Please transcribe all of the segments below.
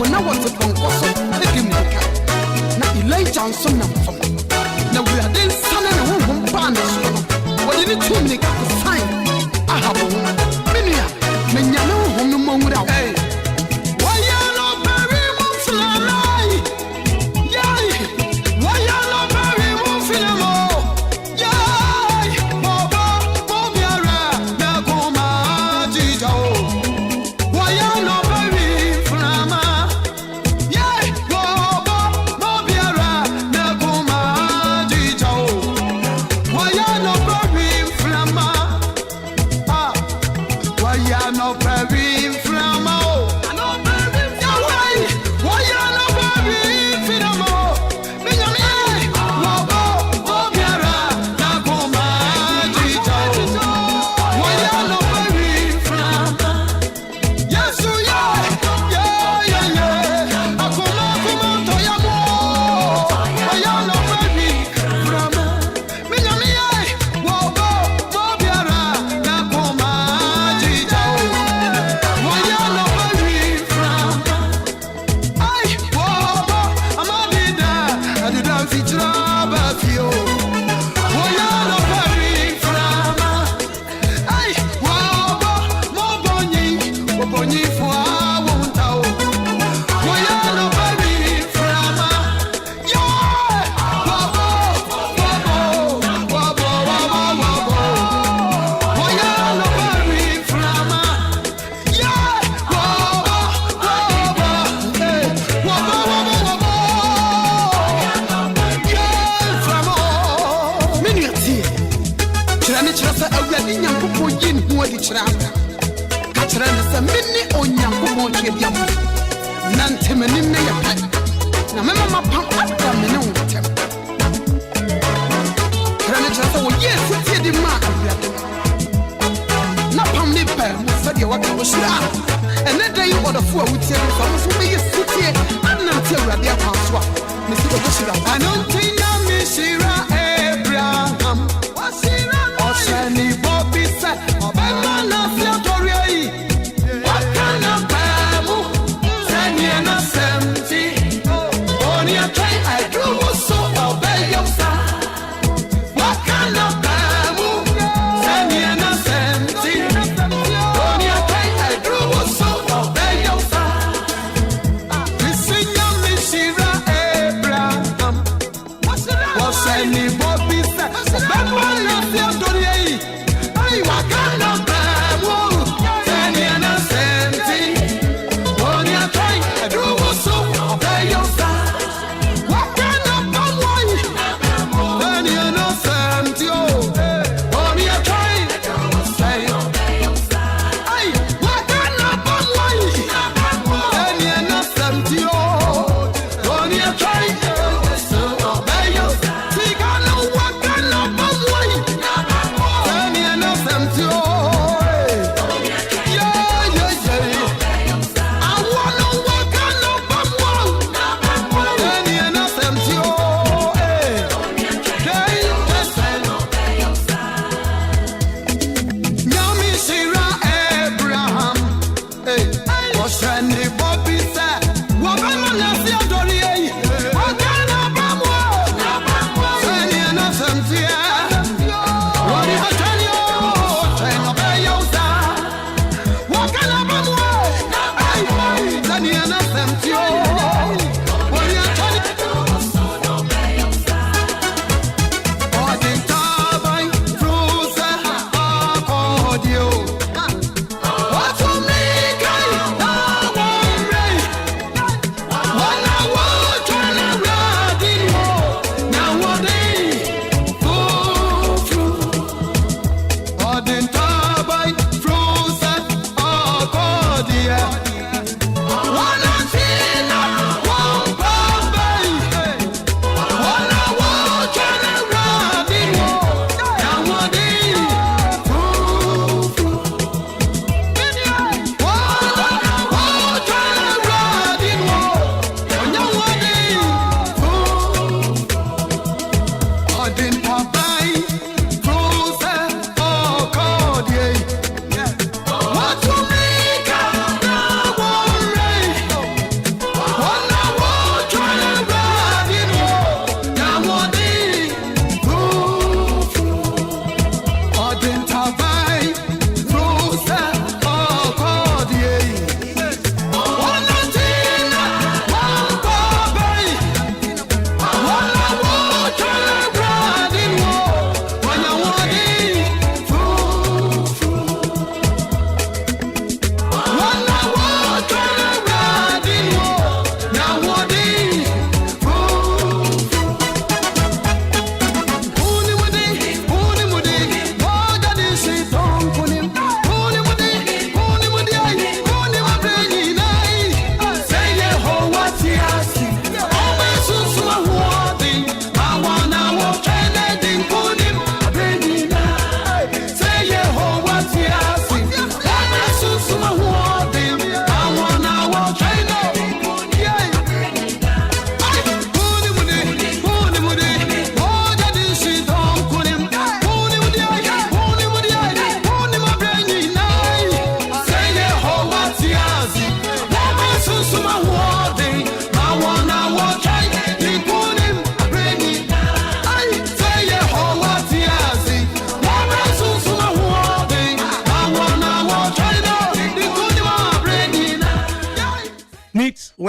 when I was a concourse, taking me now Elijah and son of them. Now we are then standing a home partners. What did it to make a sign? I have a woman. Many home no more without. Why are not very much alive? Yay! Why are not very much alive? Yay! Baba, Bobiara, Nakoma, Jito. Why are not very flama? Yay! Baba, Bobiara, Nakoma, Jito. Why are not very flama? Ah, why are not very flama?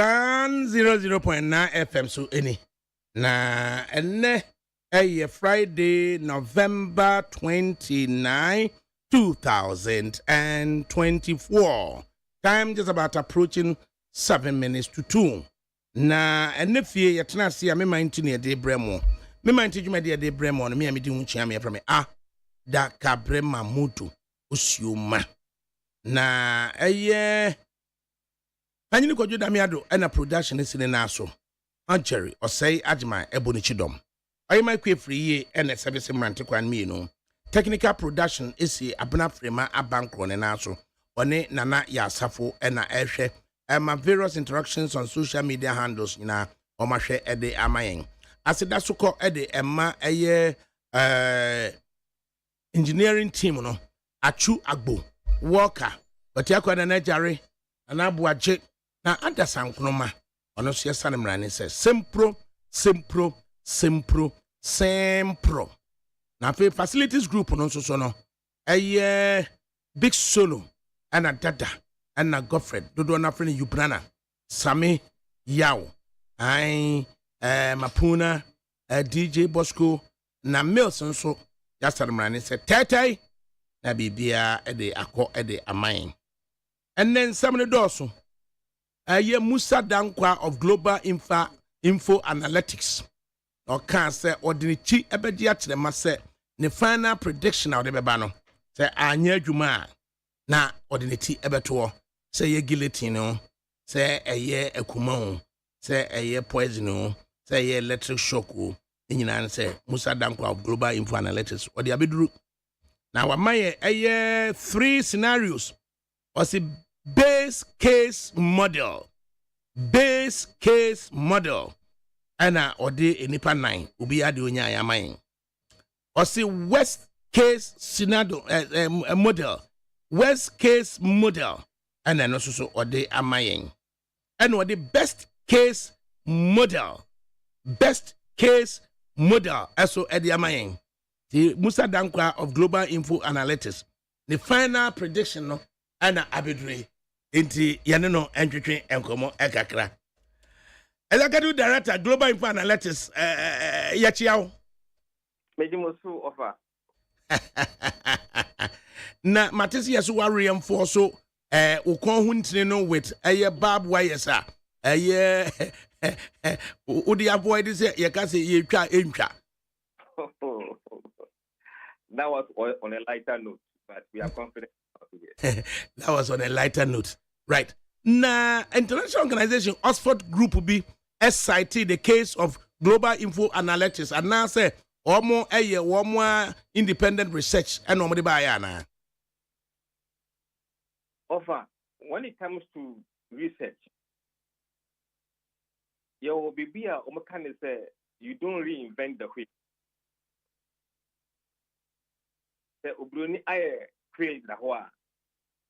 100.9 FM so any na ene Friday November 29 2024 time just about approaching 7 minutes to 2 na ene fie yetena se me mind to ne de bremo me mind to dwuma de bremo no me di hu chia me from ADAKABRI Mamudu Osioma na Anyini Kojo Damiado and a production is in an aso. Jerry or say Ajma Ebonichidom. I might quit free and a service rantikwan me no. Technical production is here Abna Frema a bankron and aso. One Nana Yasafo and a Eshe and my various interactions on social media handles na or my share Ede Amayeng. As it does so call Ede Emma a year engineering team no. Achu Agbo Walker. But Yakwa and Jerry and Abuaje. Na adasan kunoma ono so yesa nemrane se sempro na fe facilities group no so no big solo ana dada ana Godfred dodo na friend Yubrana Sami Yaw Mapuna DJ Bosco na Mills so yesa nemrane se tetai na bibia ede akọ ede amain enen samne doso Musa Dankwa of Global Info Analytics. Or can say ordinary ebedia to the masse the final prediction of the bebano. Say anya juma na ordinary ebeto. Say ye guillotine, say a year a kumon, say a year poison, say ye electric shock. In say Musa Dankwa of Global Info Analytics or the abidru. Now my a 3 scenarios was a base case model ana ode enipa 9 obi ade onya ayamain or see worst case scenario worst case model ana no so ode amayen and what the best case model eso ede amayen the Musa Dankwa of Global Info Analytics the final prediction no ana abedre inti yaneno entwetwe enkomo ekakra Elakadu director Global Info Analytics yachiao Mejimusu offer na matisi yaso wa reinforce so ukon hu ntine no with barbed wires udi avoid say yakase yetwa entwa. That was on a lighter note, but we are confident. That was on a lighter note. Right. Na international organization Oxford Group will be cited the case of Global Info Analytics and now say more independent research and nobody buy ana. Offer when it comes to research, your BBA can say you don't reinvent the wheel. The Ubruni I create the hoa.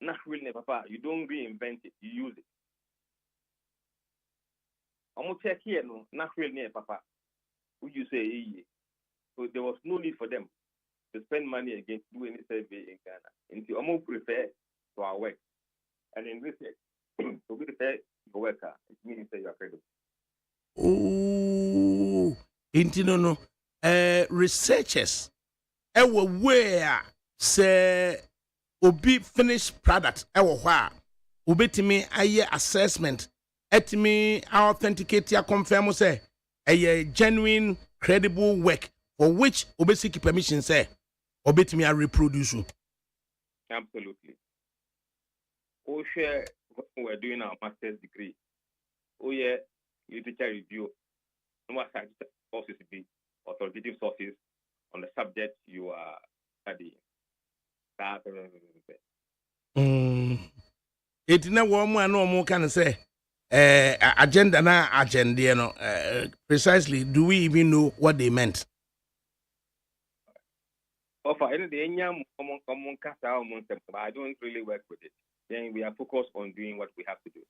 Not really, Papa. You don't reinvent it, you use it. I'm going to check here, no, not really, Papa. Would you say, so there was no need for them to spend money against do any survey in Ghana. And I'm going to prefer to our work. And in research, to be fair, your worker, it means that you are credible. Oh, no, researchers, where say, obi finished product ewo hwa obetimi aye assessment etimi authenticate ya confirm say a genuine credible work for which obesiki permission say obetimi a reproduce. Absolutely. We share when we're doing our master's degree. Oh yeah, literature review. No sources be authoritative sources on the subject you are studying. It na woman no more can say agenda na agenda no precisely do we even know what they meant? Offer any the common kasa but I don't really work with it. Then we are focused on doing what we have to do.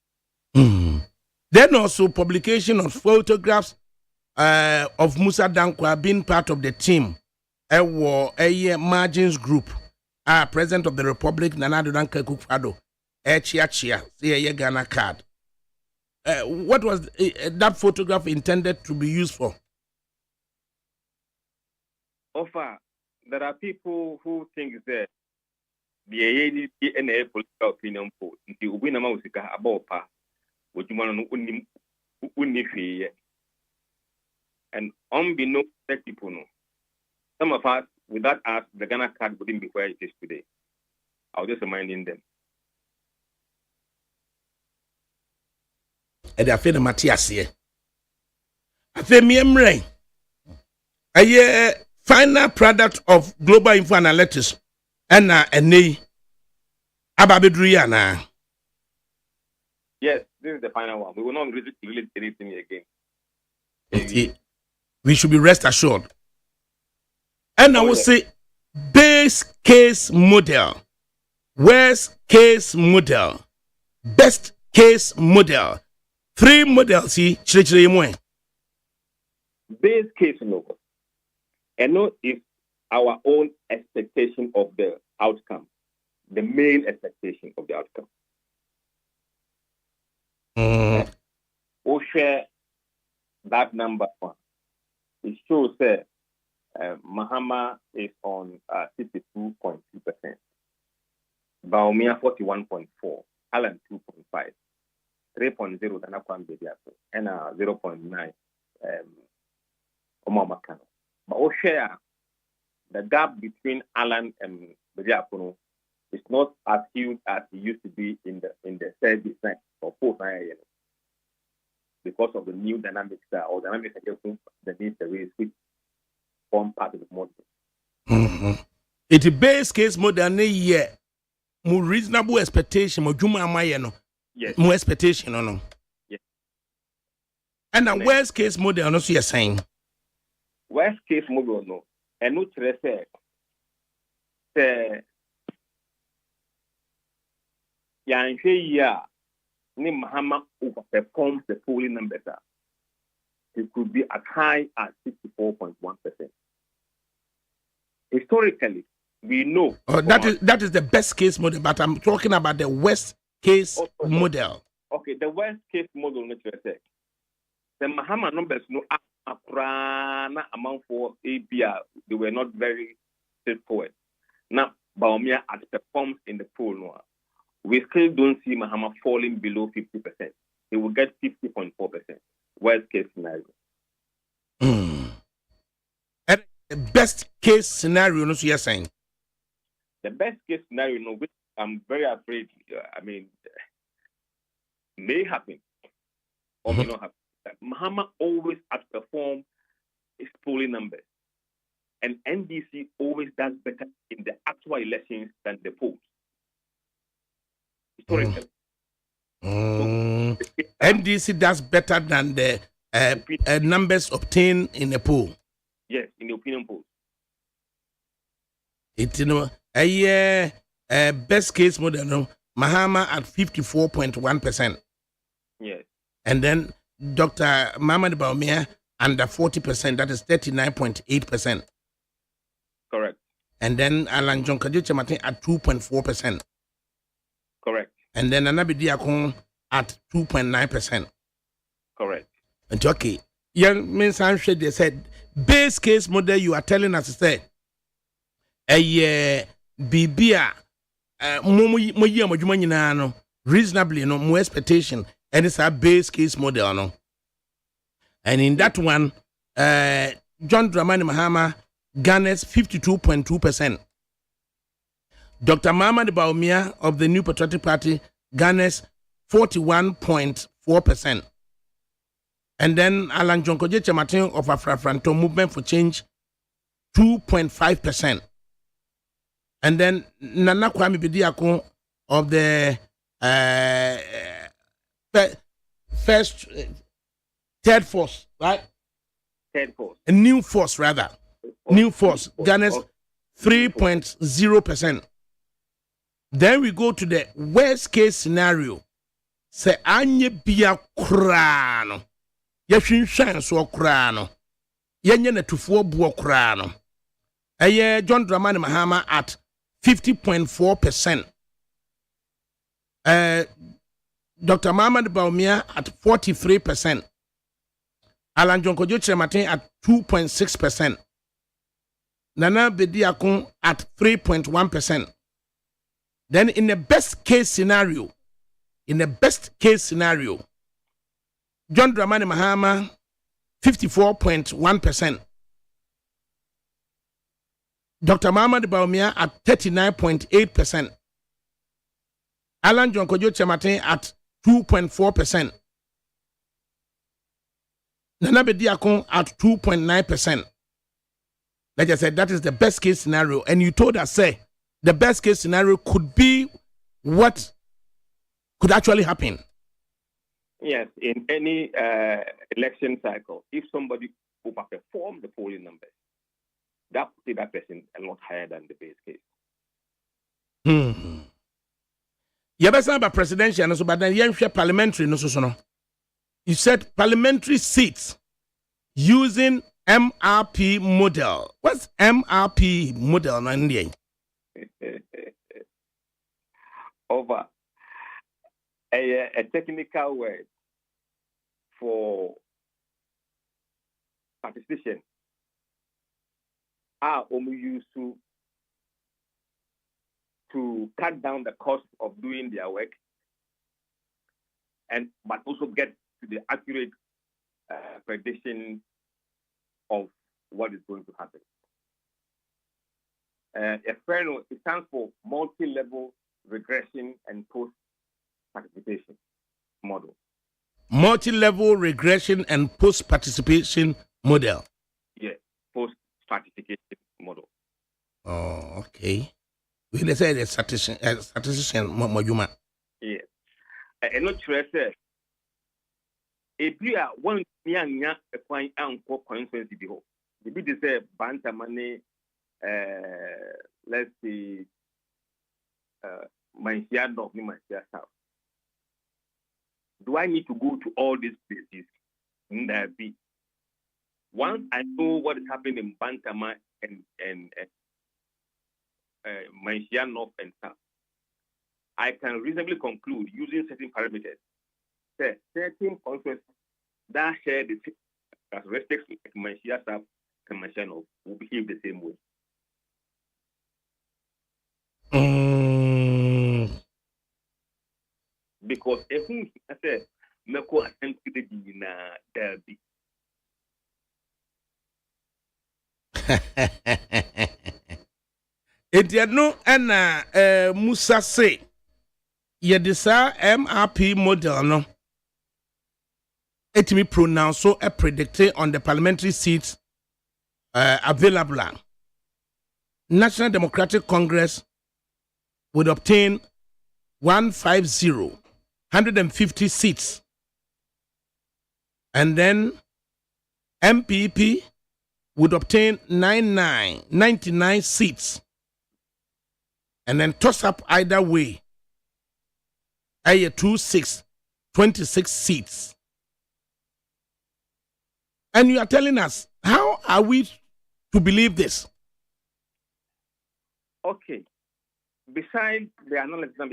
Then also publication of photographs of Musa Dankwa being part of the team a margins group. President of the Republic, Nana Danka Kukfado, Chia, see a Ghana card. what was that photograph intended to be used for? Offer, there are people who think that the ANA political opinion poll, the Ubinama Usika about pa, which you want to and unbeknownst to people know. Some of us, without us, the Ghana card wouldn't be where it is today. I was just reminding them. And I feel the Matthias here. I feel me emre. A final product of Global Info Analytics and a Ababidriana. Yes, this is the final one. We will not release anything again. We should be rest assured. And I will say base case model, worst case model, best case model. 3 models see base case model. And no is our own expectation of the outcome, the main expectation of the outcome. We'll share that number one. It shows that Mahama is on 62.2%, Baumia 41.4%, Alan 2.5%, 3.0 Danakwan Bediapo, and 0.9 Omamakano. But we'll share the gap between Alan and Bediapo is not as huge as it used to be in the third design or fourth year. Because of the new dynamics or dynamics that needs the way which form part of the model. It's a base case model, more reasonable expectation, more juma amayeno. Yes. More expectation, no. Yes. And the worst case model, no, so you're saying. Worst case model, no. And no say Mahama overperforms the polling numbers. It could be as high as 64.1%. Historically, we know. That is the best case model, but I'm talking about the worst case model. Okay, the worst case model, the Mahama numbers no amount for ABR, they were not very straightforward. Now, Baumia outperforms in the poll now. We still don't see Mahama falling below 50%. He will get 50.4%. Worst case scenario. And the best case scenario, no, so you're saying? The best case scenario, no, which I'm very afraid, may happen or may not happen. Mahama always outperforms his polling numbers. And NDC always does better in the actual elections than the polls. Historically. NDC does better than the numbers obtained in the poll. Yes, in the opinion poll. It's a best case model, no, Mahama at 54.1%. Yes. And then Dr. Mahmoud Baumia under 40%, that is 39.8%. Correct. And then Alan John Kajuche Martin at 2.4%. Correct. And then Anabi Diakon at 2.9%. Correct. And okay, young men they said base case model you are telling us to say bibia mo reasonably no more expectation and it's a base case model no. And in that one John Dramani Mahama garners 52.2%. Dr. Mahmoud Baumia of the New Patriotic Party garners 41.4%. And then Alan John Kojeche Martin of Afrafranto Movement for Change 2.5%. And then Nana Kwame Bediako of the third force, right? Third force. A new force rather. New force garners 3.0%. Then we go to the worst case scenario. Say anye bia krano. Yahwinshan so krano. Yenye na tufuo buo krano. John Dramani Mahama at 50.4%. Dr. Muhammad Baumia at 43%. Alan Jonkojo Chematin at 2.6%. Nana Bediakun at 3.1%. Then in the best case scenario, John Dramani Mahama 54.1%. Dr. Muhammad Baumia at 39.8%. Alan Jonkojo Chematin at 2.4%. Nana Bediakun at 2.9%. Like I said, that is the best case scenario. And you told us, say, the best case scenario could be what could actually happen. Yes, in any election cycle, if somebody overperform the polling numbers, that would take that person a lot higher than the base case. Yabasa about presidential, no, so but then you parliamentary, no, so. You said parliamentary seats using MRP model. What's MRP model, India? Over a technical word for participation are only used to cut down the cost of doing their work, but also get to the accurate prediction of what is going to happen. It stands for multi-level regression and post-participation model. Multi-level regression and post-participation model. Yes, post-stratification model. Oh, okay. We say the statistician Mojuma. Yes. And not sure say if you are one young a coin and coincidence behold. The bit is a banter money, let's see, my share of my share south. Do I need to go to all these places? Be once I know what is happening in Bantama and Manchia North and South, I can reasonably conclude using certain parameters that certain constituencies that share the characteristics like Manchia South and Manchia North will behave the same way. Because if I say, Meko Asante in Derby. Etiano and Musa say, Yedisa MRP model no. It me pronounce so a predicted on the parliamentary seats available. National Democratic Congress would obtain 150 seats. And then MPP would obtain 99 seats. And then toss up either way. 26 seats. And you are telling us, how are we to believe this? Okay. Besides the analysis a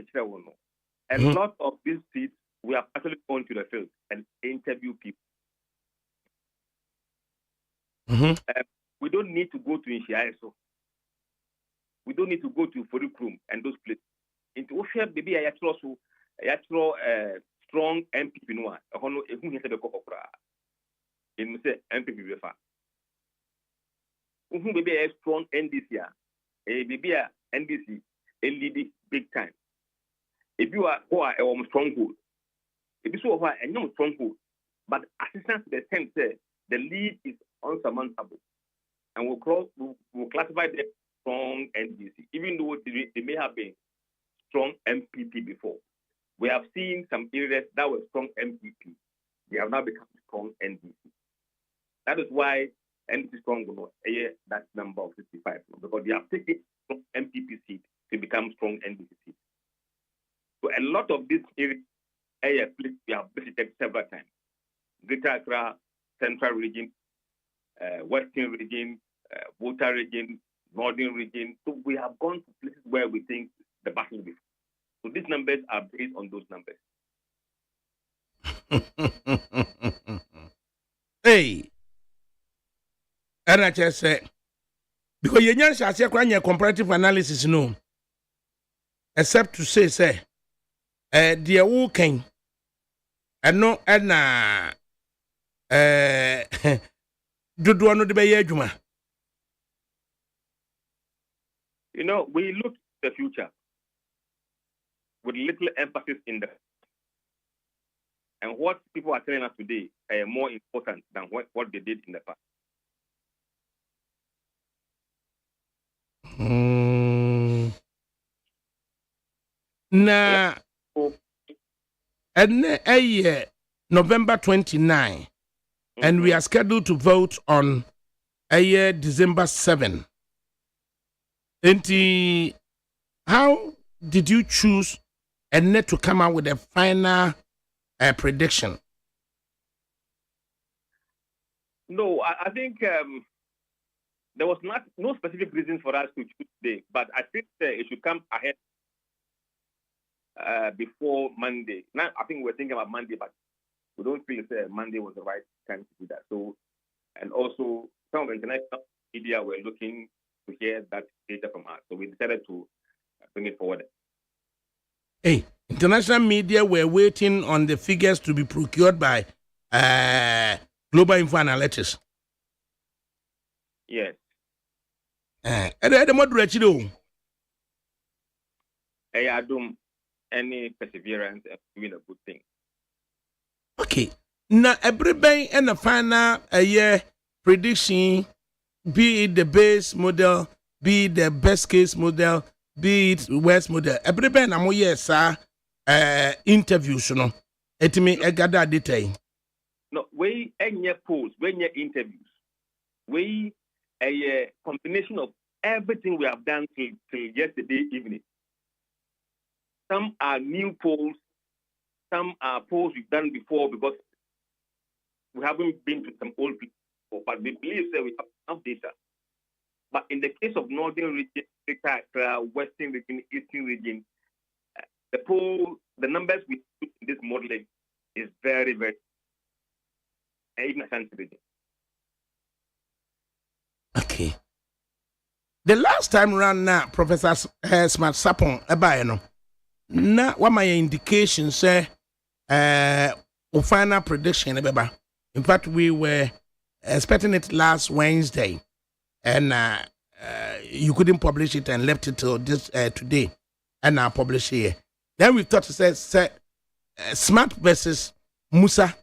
lot of these seats, we have actually gone to the field and interview people. We don't need to go to Inshiaiso. We don't need to go to Forikrum and those places. Into Oshia, maybe I throw strong MPP noa. Who has a copra? In say MPP refa. Who maybe a strong NDC, a maybe a NDC, a lead big time. If you are who are a stronghold, if you so a no stronghold, but assistance to the sense the lead is unsurmountable, and we'll classify them strong NDC, even though they may have been strong MPP before. We have seen some areas that were strong MPP. They have now become strong NDC. That is why NDC strong will not that number of 55, because they have taken strong MPP seat to become strong NDC seat. So a lot of these areas we have visited several times. Greater Accra, Central Region, Western Region, Volta Region, Northern Region. So we have gone to places where we think the battle will be. So these numbers are based on those numbers. Hey, and I just say, because you know, I say, comparative analysis, no, except to say, dear walking, and no, and do one of the Bayajuma. You know, we look at the future with little emphasis in the. And what people are telling us today are more important than what they did in the past. Na and a year November 29, and we are scheduled to vote on a year December 7. And how did you choose and net to come out with a final prediction? No, I think there was no specific reason for us to choose today, but I think it should come ahead before Monday. Now, I think we're thinking about Monday, but we don't feel Monday was the right time to do that. So, and also some of the international media were looking to hear that data from us, so we decided to bring it forward. Hey, international media were waiting on the figures to be procured by Global Info Analytics. Yes. And the moderate, I do any perseverance and doing a good thing. Okay. Now, everybody and the final year prediction, be it the base model, be it the best case model, be it worst model. Everybody na mo yes interviews no. Etimi gather detail. No, we any polls, we any interviews. We a combination of everything we have done till yesterday evening. Some are new polls, some are polls we've done before because we haven't been to some old people, but we believe that we have enough data. But in the case of Northern region, Western region, Eastern region, the numbers we put in this modeling is very, very, even Asante region. Okay. The last time around now, Professor Smart Sapon, no. Na what my indication say final prediction ebeba. In fact, we were expecting it last Wednesday, and you couldn't publish it and left it till this today, and now publish here. Then we thought to say Smart versus Musa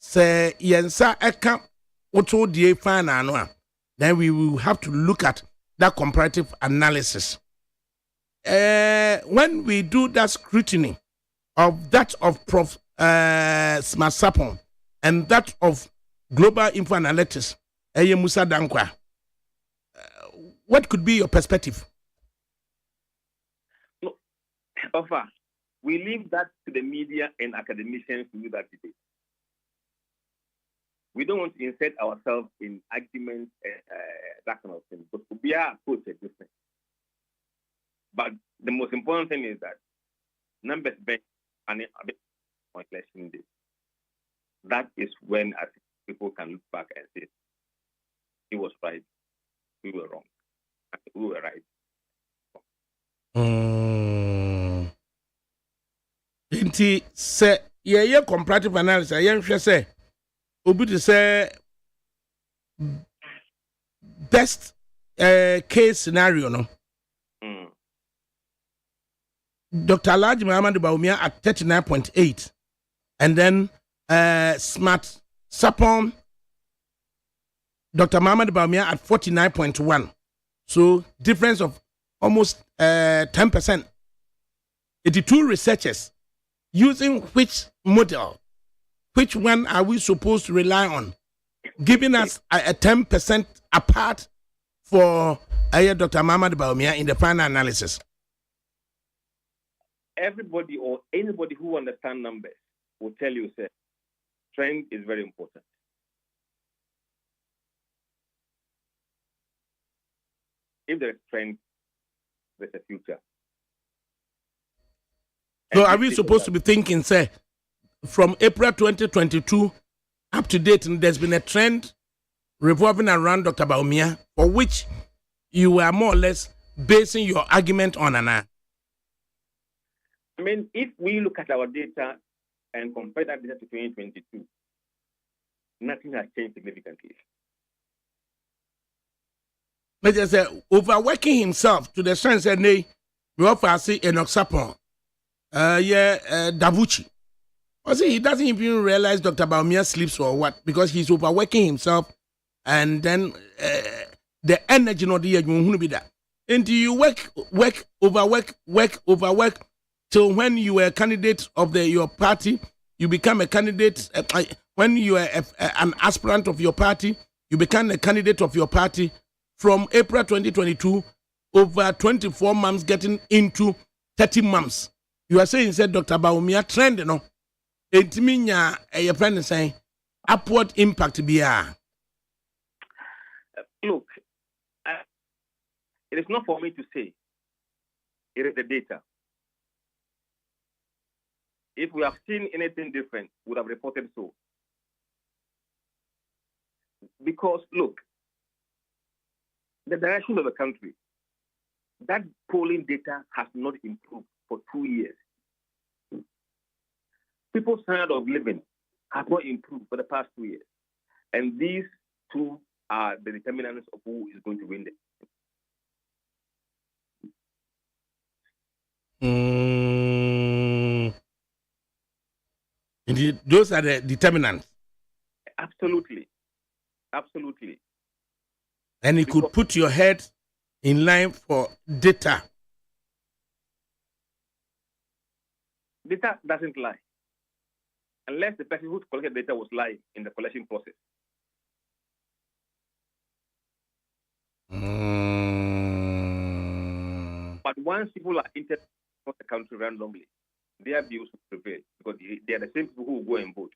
say yensa eka oto die final no. Then we will have to look at that comparative analysis. When we do that scrutiny of that of Prof. Smart Sapon and that of Global Info Analytics, Musa Dankwa, what could be your perspective? No, we leave that to the media and academicians to do that today. We don't want to insert ourselves in arguments, that kind of thing, but we are approach is different. But the most important thing is that numbers bench and election day. That is when I think people can look back and say, he was right, we were wrong, we were right. Inti say yeah comparative analysis. Yeah, say obi to say best case scenario no. Dr. Alhaji Muhammad Bawumia at 39.8, and then Smart Sapon, Dr. Muhammad Bawumia at 49.1. So difference of almost 10%. 82 researchers using which model, which one are we supposed to rely on, giving us a 10% apart for Dr. Muhammad Bawumia in the final analysis. Everybody or anybody who understands numbers will tell you, sir, trend is very important. If there is trend, there's a future. So are we supposed to be thinking, say, from April 2022 up to date, and there's been a trend revolving around Dr. Bawumia, for which you are more or less basing your argument on, Anna. I mean, if we look at our data and compare that data to 2022, nothing has changed significantly. But just overworking himself to the sense that we offer say enoxapan, Davuchi. Or see, he doesn't even realize Dr. Bawumia sleeps or what, because he's overworking himself, and then the energy not the won't be that. Until you overwork till when you are a candidate of your party, you become a candidate. When you are an aspirant of your party, you become a candidate of your party. From April 2022, over 24 months, getting into 30 months. You are saying, said Dr. Bawumia trend, you know. It means your friend is saying upward impact be. Look, it is not for me to say. It is the data. If we have seen anything different, we would have reported so. Because, look, the direction of the country, that polling data has not improved for 2 years. People's standard of living has not improved for the past 2 years. And these two are the determinants of who is going to win it. Indeed, those are the determinants. Absolutely. Absolutely. And you could put your head in line for data. Data doesn't lie. Unless the person who collected data was lying in the collection process. But once people are entered across the country randomly, their views will prevail because they are the same people who will go and vote.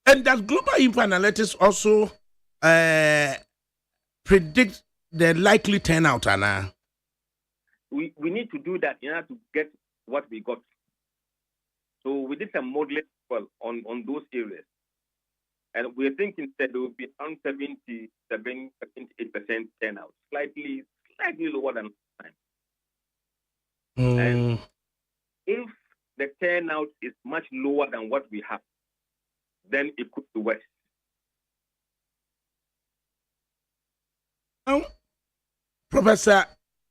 And does Global Info Analytics also predict the likely turnout, Anna? We need to do that in order to get what we got. So we did some modeling on those areas. And we're thinking that there will be around 78% turnout, slightly lower than last time. And if the turnout is much lower than what we have, then it could be worse. Now, Professor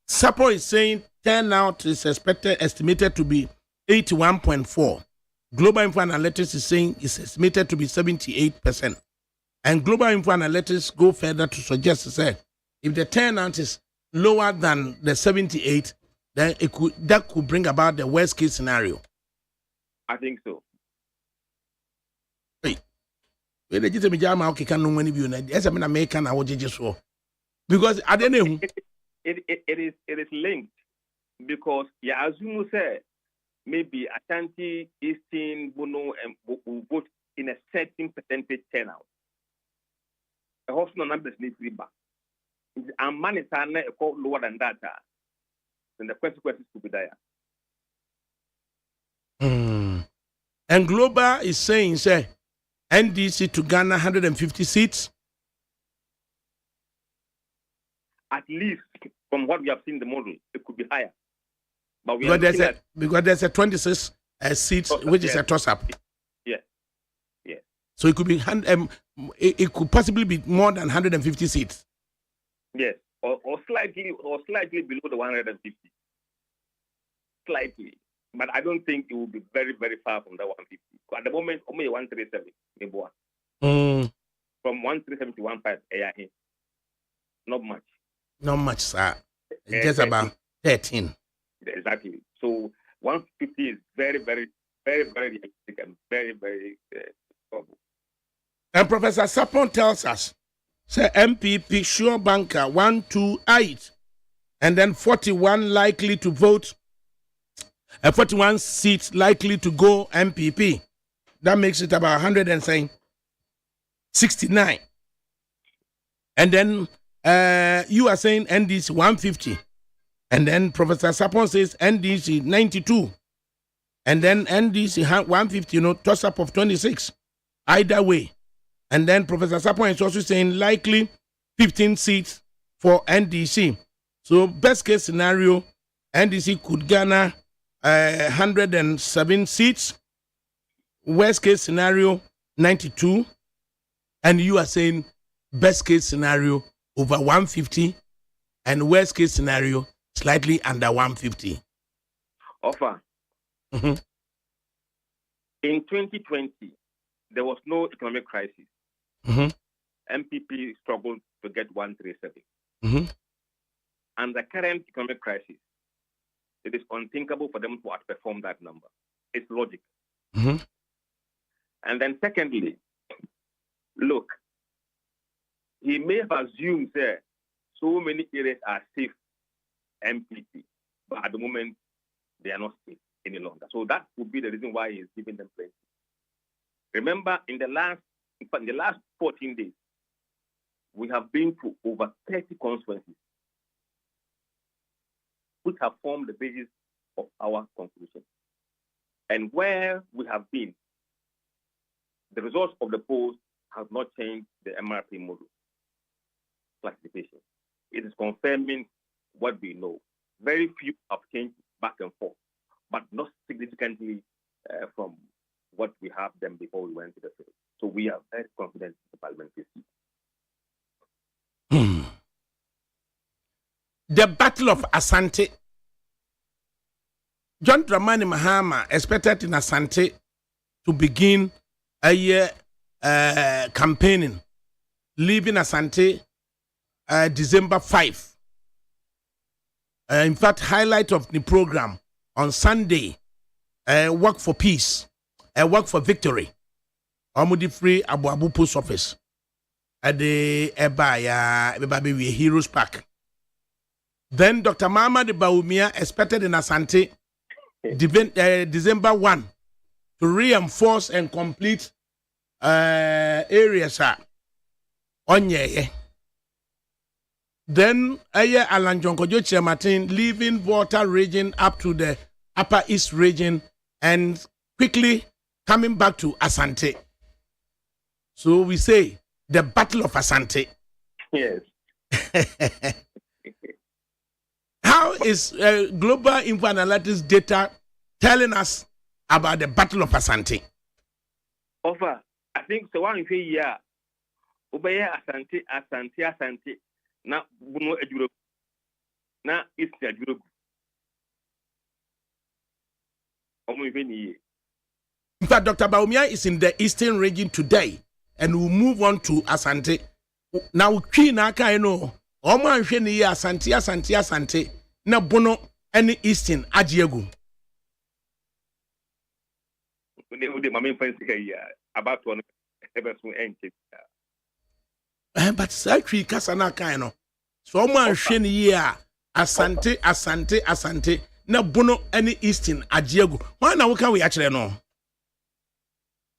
Sapo is saying turnout is estimated to be 81.4. Global Info Analytics is saying it's estimated to be 78%. And Global Info Analytics go further to suggest to say if the turnout is lower than the 78, then that could bring about the worst case scenario. I think so. Because I don't know. It is linked because Yazumu said maybe Asante, Eastern, Bono, and will vote in a certain percentage turnout. The hospital numbers need to be back. And man is lower than that, then the consequences could be dire. And Global is saying, say, NDC to Ghana 150 seats. At least from what we have seen in the model, it could be higher. But we because there's a 26 seats, which is a toss-up. Yes. Yes. So it could be it could possibly be more than 150 seats. Yes, or slightly below the 150. Slightly, but I don't think it will be very, very far from the 150. At the moment, only 137 in Boa. From 137 to 150, not much. Not much, sir. It's just about 13. Exactly. So 150 is very, very, very, very realistic and very, very probable. And Professor Sapon tells us, say MPP sure banker 128, and then 41 likely to vote, 41 seats likely to go MPP. That makes it about 169. And then you are saying NDC 150. And then Professor Sapon says NDC 92. And then NDC 150, toss up of 26. Either way. And then Professor Sapon is also saying likely 15 seats for NDC. So best case scenario, NDC could garner 107 seats. Worst case scenario, 92. And you are saying best case scenario over 150 and worst case scenario slightly under 150. Offer. Mm-hmm. In 2020, there was no economic crisis. Mm-hmm. MPP struggled to get 137. Mm-hmm. And the current economic crisis, it is unthinkable for them to outperform that number. It's logic. Mm-hmm. And then secondly, look, he may have assumed that so many areas are safe MPP, but at the moment, they are not safe any longer. So that would be the reason why he's giving them plenty. Remember, in the last 14 days, we have been to over 30 conferences, which have formed the basis of our conclusion. And where we have been, the results of the polls have not changed the MRP model classification. It is confirming what we know. Very few have changed back and forth, but not significantly from what we have them before we went to the field. So we are very confident in the parliamentary seat. The Battle of Asante. John Dramani Mahama expected in Asante to begin a year campaigning, leaving Asante December 5. In fact, highlight of the program on Sunday, work for peace, work for victory. Omudi free Abu Post Office at the Ebaya Heroes Park. Then Dr. Mahama de Baumia expected in Asante December 1 to reinforce and complete areas Onye. Then Alan Jonkojo Chiamatin leaving Water region up to the Upper East region and quickly coming back to Asante. So we say the Battle of Asante. Yes. How is Global Info Analytics data telling us about the Battle of Asante? Offer, I think so. One thing, yeah, Obey Asante. Na Buno Ejuro. Na East Ejuro. In fact, Dr. Baumia is in the Eastern region today, and we'll move on to Asante. Now, Queen Akaino, Oman Sheni Asante, na Bono, any Eastern Ajiegu. About one but actually, Kasana Kaino. So, Oman Sheni Asante, na Bono, any Eastern Ajiegu. Why now can we actually know?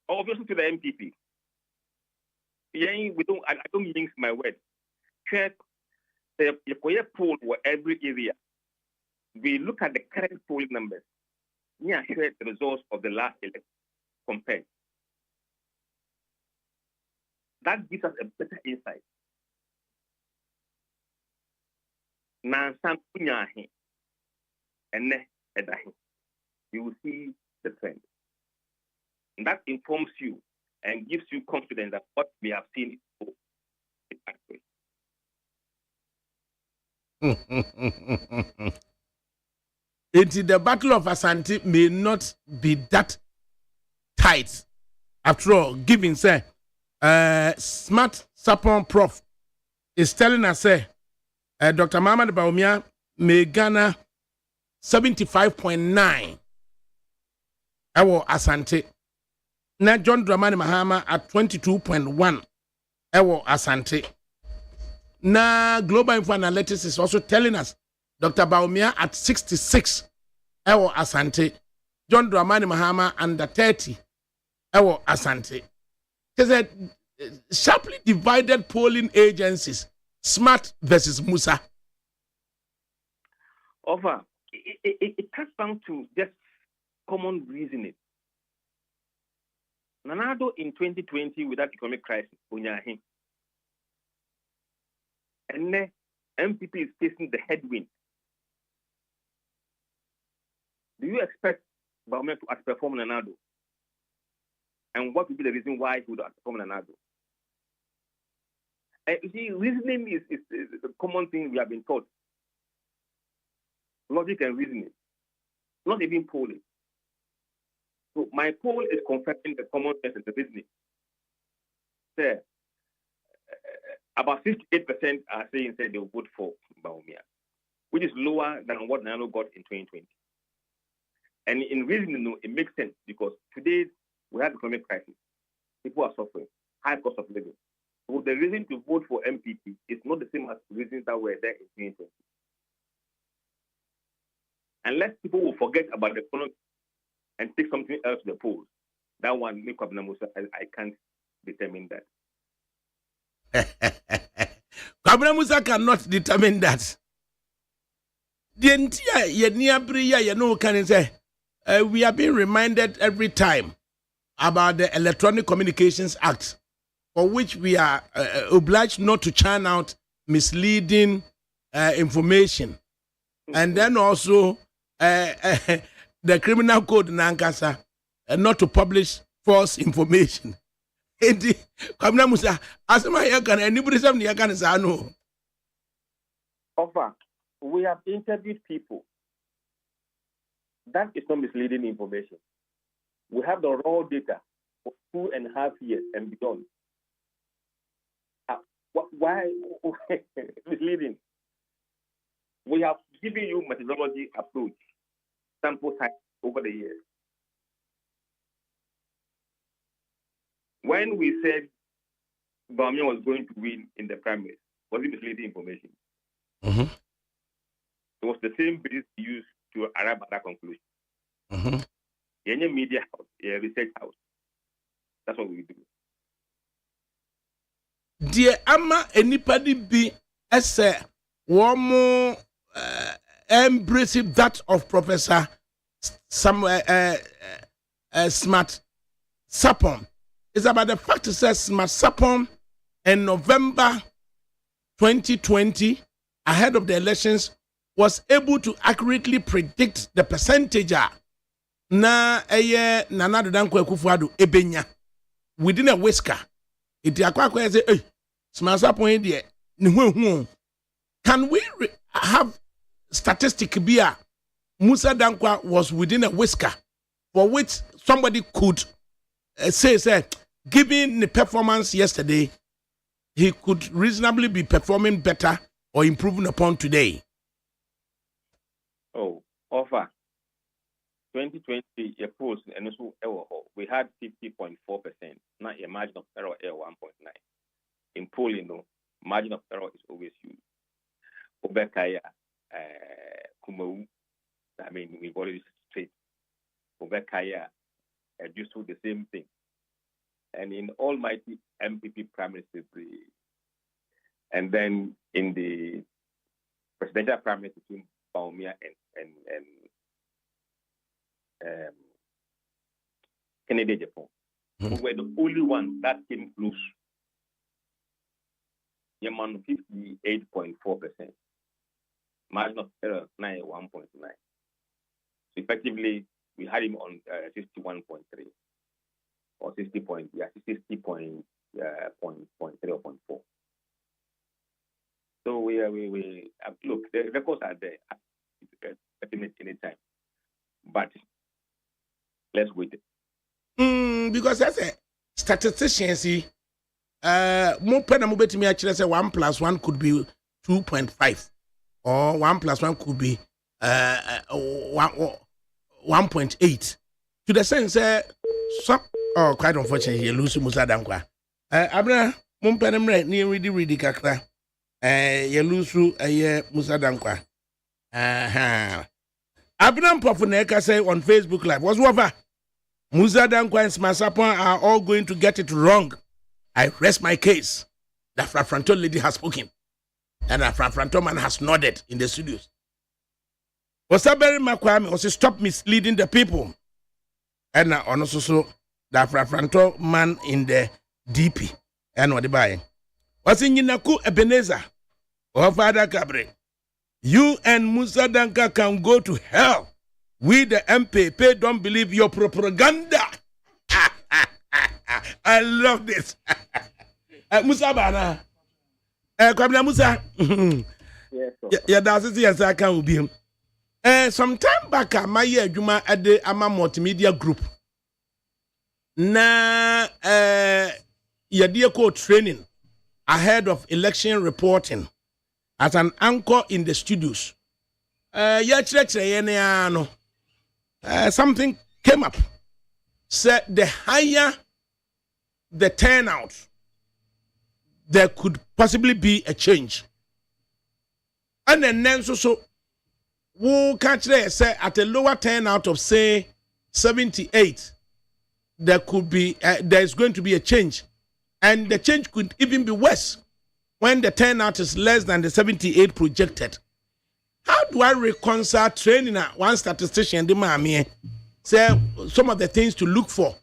Obviously, to the MPP. I don't mince my word. Check the poll for every area. We look at the current polling numbers. Yeah, share the results of the last election compared. That gives us a better insight. You will see the trend. And that informs you and gives you confidence that what we have seen is accurate. The Battle of Asante may not be that tight. After all, given say, Smart Sapon Prof is telling us, Dr. Mahama de Baumia may garner 75.9. Ewo Asante. Na John Dramani Mahama at 22.1. Ewo Asante. Na Global Info Analytics is also telling us Dr. Baumia at 66. Ewo Asante. John Dramani Mahama under 30. Ewo Asante. There's a sharply divided polling agencies. Smart versus Musa. Over, it comes down to just common reasoning. Nanado in 2020 with that economic crisis, Unyahi. And then MPP is facing the headwind. Do you expect Baume to outperform Nanado? And what would be the reason why he would outperform Nanado? You see, reasoning is a common thing we have been taught. Logic and reasoning, not even polling. So my poll is confirming the common sense and the reasoning. So, about 58% are saying they will vote for Baumia, which is lower than what Nano got in 2020. And in reasoning, it makes sense because today we have economic crisis. People are suffering, high cost of living. So the reason to vote for MPP is not the same as the reasons that were there in 2020. Unless people will forget about the economy and take something else to the polls, that one, I can't determine that. Kwabena Musa cannot determine that. The entire we are being reminded every time about the Electronic Communications Act, for which we are obliged not to churn out misleading information. And then also the criminal code Nankasa, not to publish false information. Kamna Musa, asema yakan anybody some yakan say no. Offer, we have interviewed people. That is not misleading information. We have the raw data for 2.5 years and beyond. Why misleading? We have given you methodology approach, sample size over the years. When we said Baumia was going to win in the primaries, was it misleading information? Mm-hmm. It was the same basis used to arrive at that conclusion. Mm-hmm. Any media house, a research house. That's what we do. Dear Ama, anybody be as a one embrace that of Professor Smart Sapon. It's about the fact that says Smart Sapon in November 2020, ahead of the elections, was able to accurately predict the percentage na Nana Dankwa Kufuado ebenya within a whisker. It akwa say, hey, Smart Sapon here. Can we have statistic bia Musa Dankwa was within a whisker, for which somebody could say, given the performance yesterday, he could reasonably be performing better or improving upon today? Oh, offer 2020 a post and also we had 50.4%. Now a margin of error 1.9. In polling, no margin of error is always used. Obekaya, Kumau, I mean, we've already straight. Obekaya, just do the same thing. And in almighty MPP primaries, and then in the presidential primaries between Baumia and Kennedy Japan, we were the only one that came close. Yaman 58.4%. Margin of error 91.9. So effectively, we had him on 61.3 or 60.3 or 0.4. So we look, the records are there at any time, but let's wait. Because that's a statistician, see. More pen and mobile actually say 1 + 1 could be 2.5, or 1 + 1 could be 1.8. To the sense, quite unfortunately, you lose Musa Dankwa. Abra, Mumpen right near ready kakra. You lose Musa Dankwa. Abram Pofuneka say on Facebook Live, was over. Musa Dankwa and Smasapon are all going to get it wrong. I rest my case. The Frafranto lady has spoken. And the Frafranto man has nodded in the studios. Osaberi Makwame also stop misleading the people. And also the Afrafranto man in the DP. And what the buy. Was in Yinaku Ebenezer or Father Kabri. You and Musa Danka can go to hell. We the MPP don't believe your propaganda. I love this. Musa Bana. Kwabna Musa. Yes, sir. Yeah, that's it. Yes, I can be him. Some time back, my year Juma at the Ama Multimedia Group. Na Yadiako training ahead of election reporting as an anchor in the studios. Something came up. Said the higher the turnout, there could possibly be a change. And then so who catch there say at a lower turnout of say 78, there is going to be a change, and the change could even be worse when the turnout is less than the 78 projected. How do I reconcile training one statistician the mammy say some of the things to look for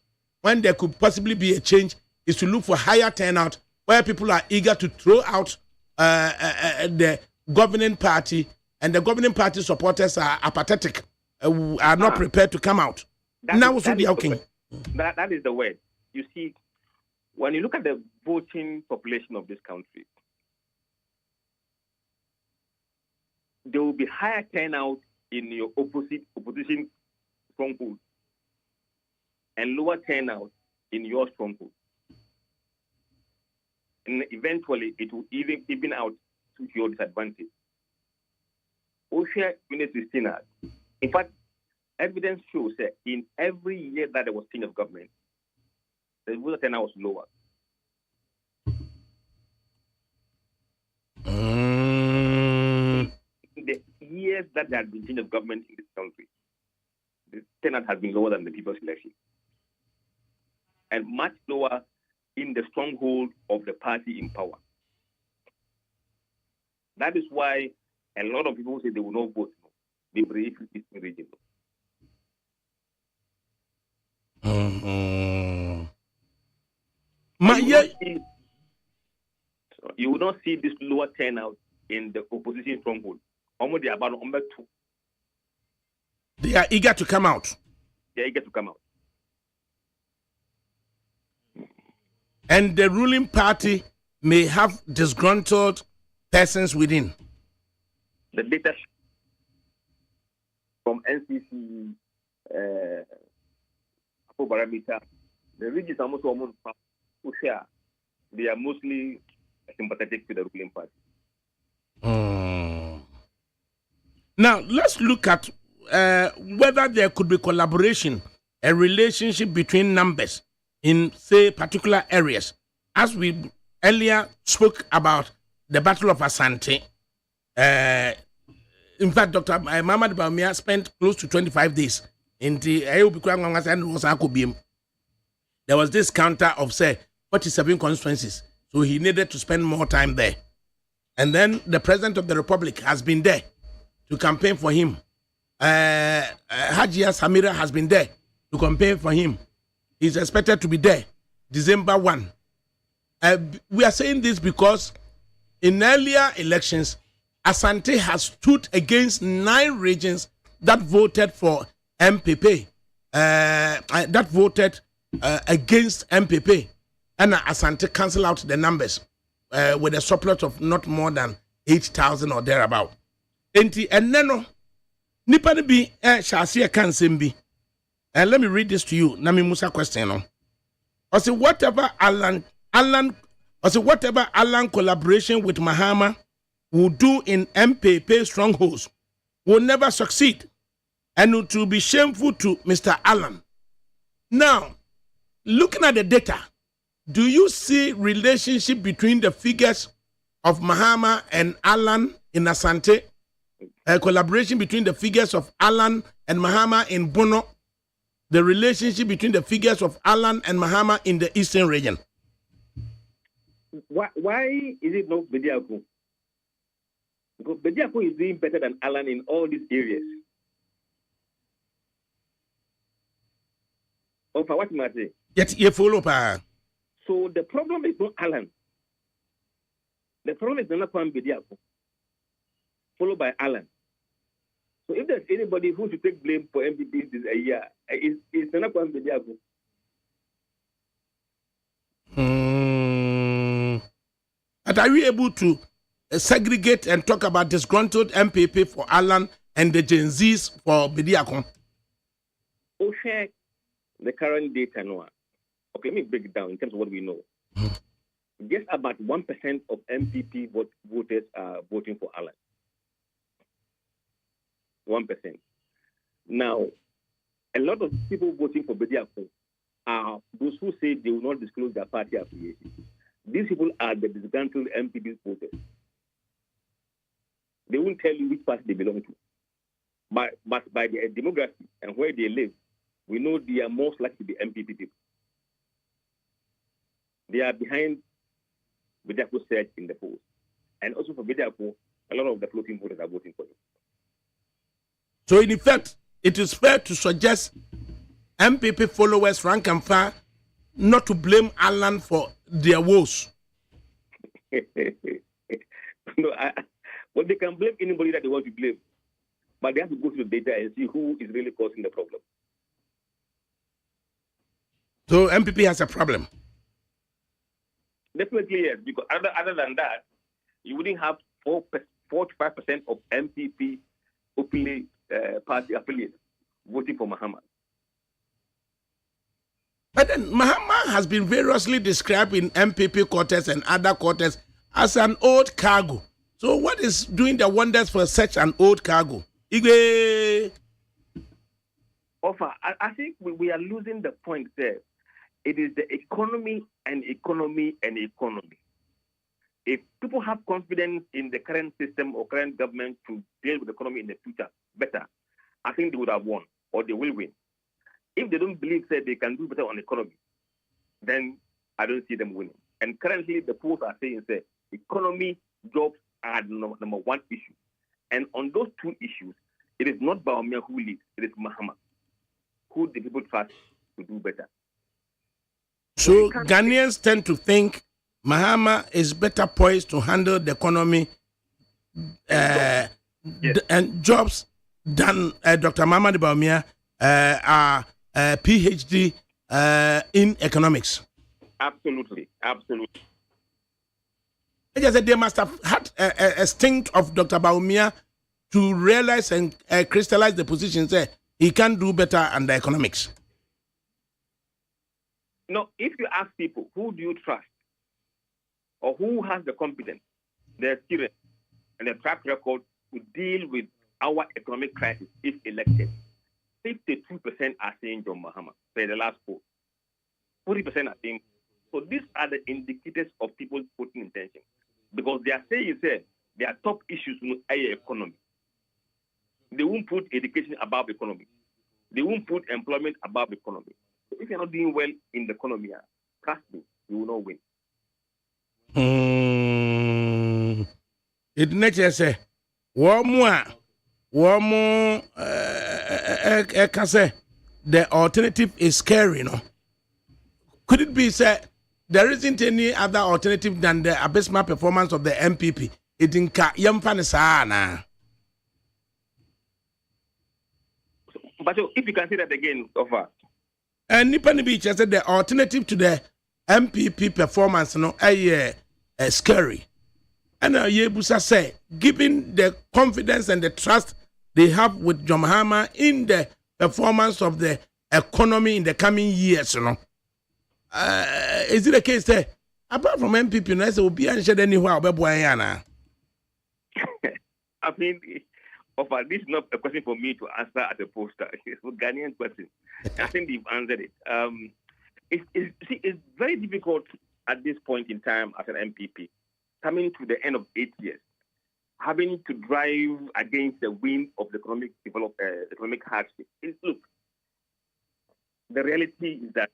when there could possibly be a change is to look for higher turnout where people are eager to throw out the governing party, and the governing party supporters are apathetic, are not prepared to come out. That is the word. You see, when you look at the voting population of this country, there will be higher turnout in your opposition stronghold and lower turnout in your stronghold. And eventually, it will even out to your disadvantage. OSHA 2016, in fact, evidence shows that in every year that there was change of government, the voter turnout was lower. In the years that there had been change of government in this country, the turnout has been lower than the people's election, and much lower in the stronghold of the party in power. That is why a lot of people say they will not vote. They brave this region. You will not see this lower turnout in the opposition stronghold. Almost they are about number 2. They are eager to come out. They are eager to come out. And the ruling party may have disgruntled persons within. The data from NCC, barometer, the regions are almost they are mostly sympathetic to the ruling party. Now, let's look at whether there could be collaboration, a relationship between numbers in, say, particular areas. As we earlier spoke about the Battle of Asante, in fact, Dr. Mamad Baumia spent close to 25 days in the. There was this counter of, say, 47 constituencies, so he needed to spend more time there. And then the President of the Republic has been there to campaign for him. Hajia Samira has been there to campaign for him. He's expected to be there December 1. We are saying this because in earlier elections, Asante has stood against 9 regions that voted for MPP, that voted against MPP. And Asante cancelled out the numbers with a surplus of not more than 8,000 or thereabout. And then, Nipani bi Shasia can simbi. And let me read this to you. Nami Musa question. I say whatever Alan collaboration with Mahama will do in MPP strongholds will never succeed, and it will be shameful to Mr. Allen. Now, looking at the data, do you see relationship between the figures of Mahama and Allen in Asante? A collaboration between the figures of Allen and Mahama in Bono? The relationship between the figures of Allen and Mahama in the eastern region? Why is it not Bediako? Because Bediako is doing better than Allen in all these areas. Of what you say. Yet you follow pa. So the problem is not Alan. The problem is Nana Kwame Bediako, followed by Alan. So if there's anybody who should take blame for MPP this year, it's Nana Kwame Bediako. But are we able to segregate and talk about disgruntled MPP for Alan and the Gen Zs for Bediako? Okay, the current data now. Okay, let me break it down in terms of what we know. Just about 1% of MPP voters are voting for Alan. 1%. Now, a lot of people voting for Bediako are those who say they will not disclose their party affiliation. These people are the disgruntled MPP voters. They won't tell you which party they belong to. But by their demography and where they live, we know they are most likely to be MPP people. They are behind Bediako surge in the polls. And also for Bediako, a lot of the floating voters are voting for him. So in effect, it is fair to suggest MPP followers, rank and file, not to blame Alan for their woes. No, well, they can blame anybody that they want to blame. But they have to go through the data and see who is really causing the problem. So MPP has a problem. Definitely, yes, because other than that, you wouldn't have 4 to 5% of MPP openly party affiliates voting for Mahama. But then Mahama has been variously described in MPP quarters and other quarters as an old cargo. So what is doing the wonders for such an old cargo? Igwe. Offer, I think we are losing the point there. It is the economy and economy and economy. If people have confidence in the current system or current government to deal with the economy in the future better, I think they would have won or they will win. If they don't believe that they can do better on the economy, then I don't see them winning. And currently, the polls are saying that economy, jobs are the number one issue. And on those two issues, it is not Baumia who leads, it is Mahama, who the people trust to do better. So Ghanaians tend to think Mahama is better poised to handle the economy Yes. and jobs than Dr. Mahama Baumia, our PhD in economics. Absolutely. I just said they must have had a stint of Dr. Baumia to realize and crystallize the position, say he can do better under economics. No, if you ask people, who do you trust? Or who has the competence, the experience, and the track record to deal with our economic crisis if elected? 52% are saying John Mahama, say the last poll. 40% are saying. So these are the indicators of people's voting intention. Because they are saying their top issues in the economy. They won't put education above economy. They won't put employment above economy. So if you're not doing well in the economy, trust me, you will not win. It nature say, the alternative is scary, no? Could it be said there isn't any other alternative than the abysmal performance of the MPP? It in Yamfanisana. But if you can say that again, Offer. And Nippon Beach said the alternative to the MPP performance, no, scary. And Yebusa say, given the confidence and the trust they have with John Mahama in the performance of the economy in the coming years, you know. Is it the case that apart from MPP, I say will be unshed anywhere? I mean, Offer, this is not a question for me to answer at the poster. It's a Ghanaian question. I think you've answered it. It's very difficult at this point in time as an MPP, coming to the end of 8 years, having to drive against the wind of the economic hardship. Look, the reality is that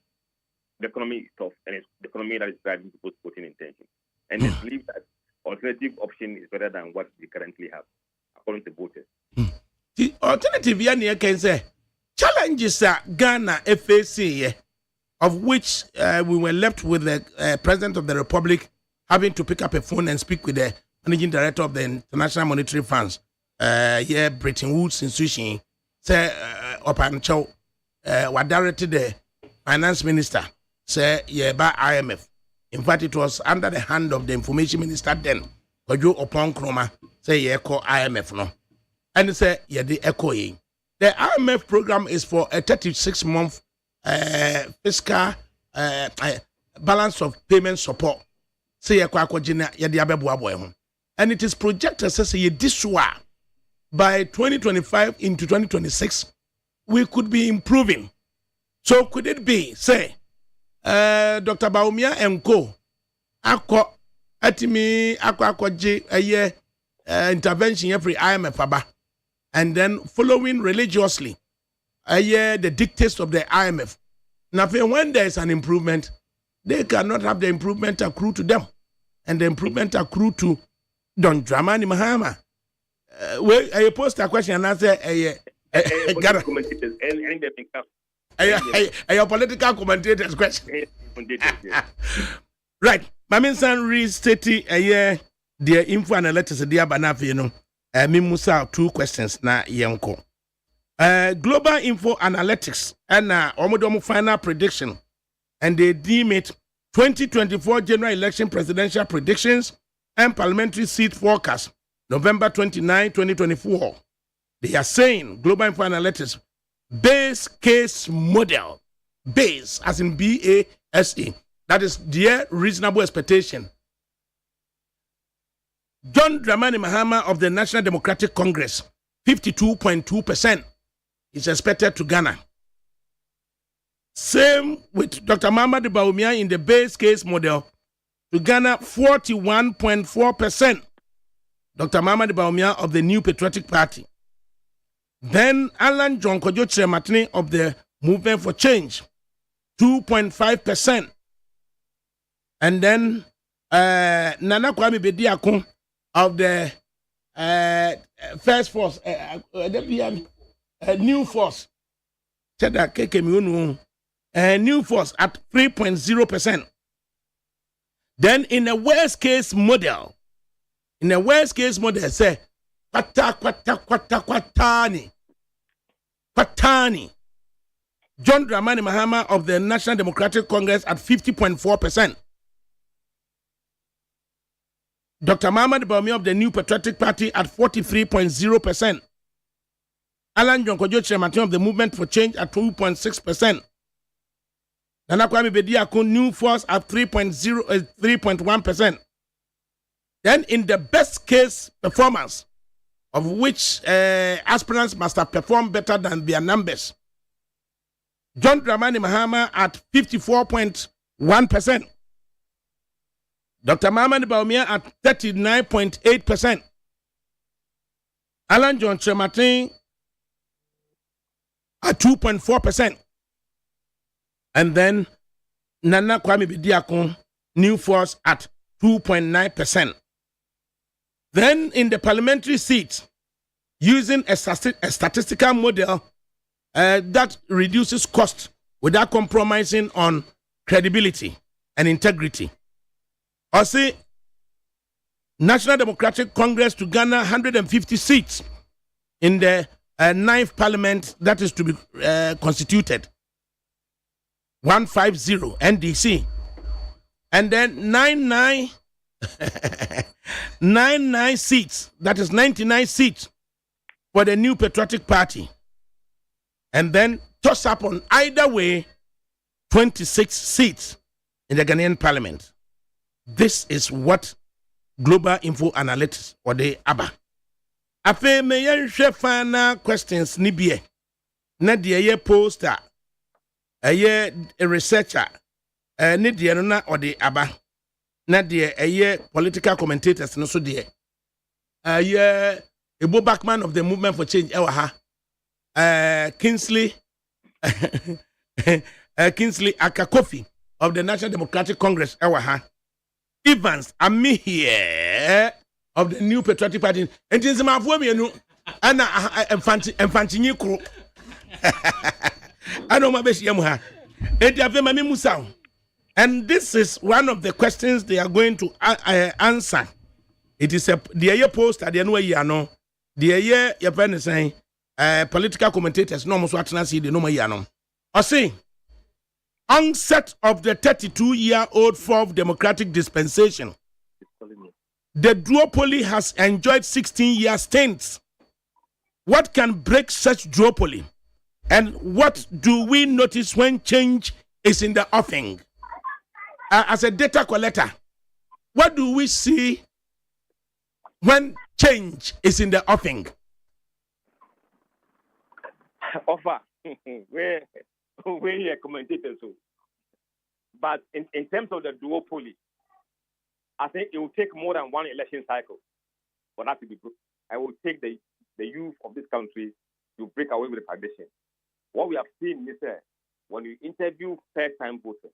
the economy is tough, and it's the economy that is driving people's voting intention. And they believe that alternative option is better than what we currently have, according to voters. The alternative, can say, challenges are Ghana FAC. of which we were left with the President of the Republic having to pick up a phone and speak with the Managing Director of the International Monetary Funds, Bretton Woods institution, say, Opancho, what directed the Finance Minister, say, by IMF. In fact, it was under the hand of the Information Minister then, Kojo Opon Kroma, say, call IMF, no. And he said, the echoing. The IMF program is for a 36-month fiscal balance of payment support. Say and it is projected say this by 2025 into 2026 we could be improving. So could it be say Dr. Baumia and Co akọ atimi akọ a year intervention every IMF aba, and then following religiously the dictates of the IMF. Now, when there is an improvement, they cannot have the improvement accrue to them, and the improvement accrue to Don Dramani Mahama. I post a question and answer a political commentator's question. Right, Mamin restating the info analytics dear Banafino. Mimusa 2 questions na yenko. Global info analytics and omodomo final prediction, and they deem it 2024 general election presidential predictions and parliamentary seat forecast November 29, 2024. They are saying global info analytics base case model, base as in BASE, that is their reasonable expectation. John Dramani Mahama of the National Democratic Congress, 52.2% is expected to Ghana. Same with Dr. Mamadi Baumia in the base case model to Ghana, 41.4%. Dr. Mamadi Baumia of the New Patriotic Party. Then Alan John Kojo Matini of the Movement for Change, 2.5%. And then Nana Kwame Bediako of the First Force, New Force, New Force at 3.0%. Then in a worst case model, say Kwatani. John Dramani Mahama of the National Democratic Congress at 50.4%. Dr. Mamadi Baumia of the New Patriotic Party at 43.0%. Alan John Kojo Chematin of the Movement for Change at 2.6%. Nana Kwame Bediako New Force at 3.1%. Then in the best case performance, of which aspirants must have performed better than their numbers, John Dramani Mahama at 54.1%. Dr. Mamadi Baumia at 39.8%. Alan John Chematin at 2.4%. And then Nana Kwame Bediako New Force at 2.9%. Then in the parliamentary seats, using a statistical model that reduces cost without compromising on credibility and integrity. I say National Democratic Congress to Ghana 150 seats in the 9th parliament that is to be constituted. 150 NDC. And then 99 seats, that is 99 seats for the New Patriotic Party. And then toss up on either way 26 seats in the Ghanaian parliament. This is what Global Info Analytics or the ABA. Afe me yenhwe final questions ni bie. Na de ye poster. A researcher. Ni de no na or the ABA. Na de political commentators no so de. A Ebo Backman of the Movement for Change ewa ha. Kingsley Akakofi of the National Democratic Congress ewa ha. Evans Ami here of the New Patriotic Party. And in my woman, and Fanchini crew. I know my best yamuha. And this is one of the questions they are going to answer. It is the year post at the end of the year your friend is saying political commentators no almost watching see the no more. I say onset of the 32-year-old fourth democratic dispensation. The duopoly has enjoyed 16-year stints. What can break such duopoly? And what do we notice when change is in the offing? As a data collector, what do we see when change is in the offing? Offer. We're commentators. But in terms of the duopoly, I think it will take more than one election cycle for that to be good. I will take the youth of this country to break away with the tradition. What we have seen is when you interview first-time voters,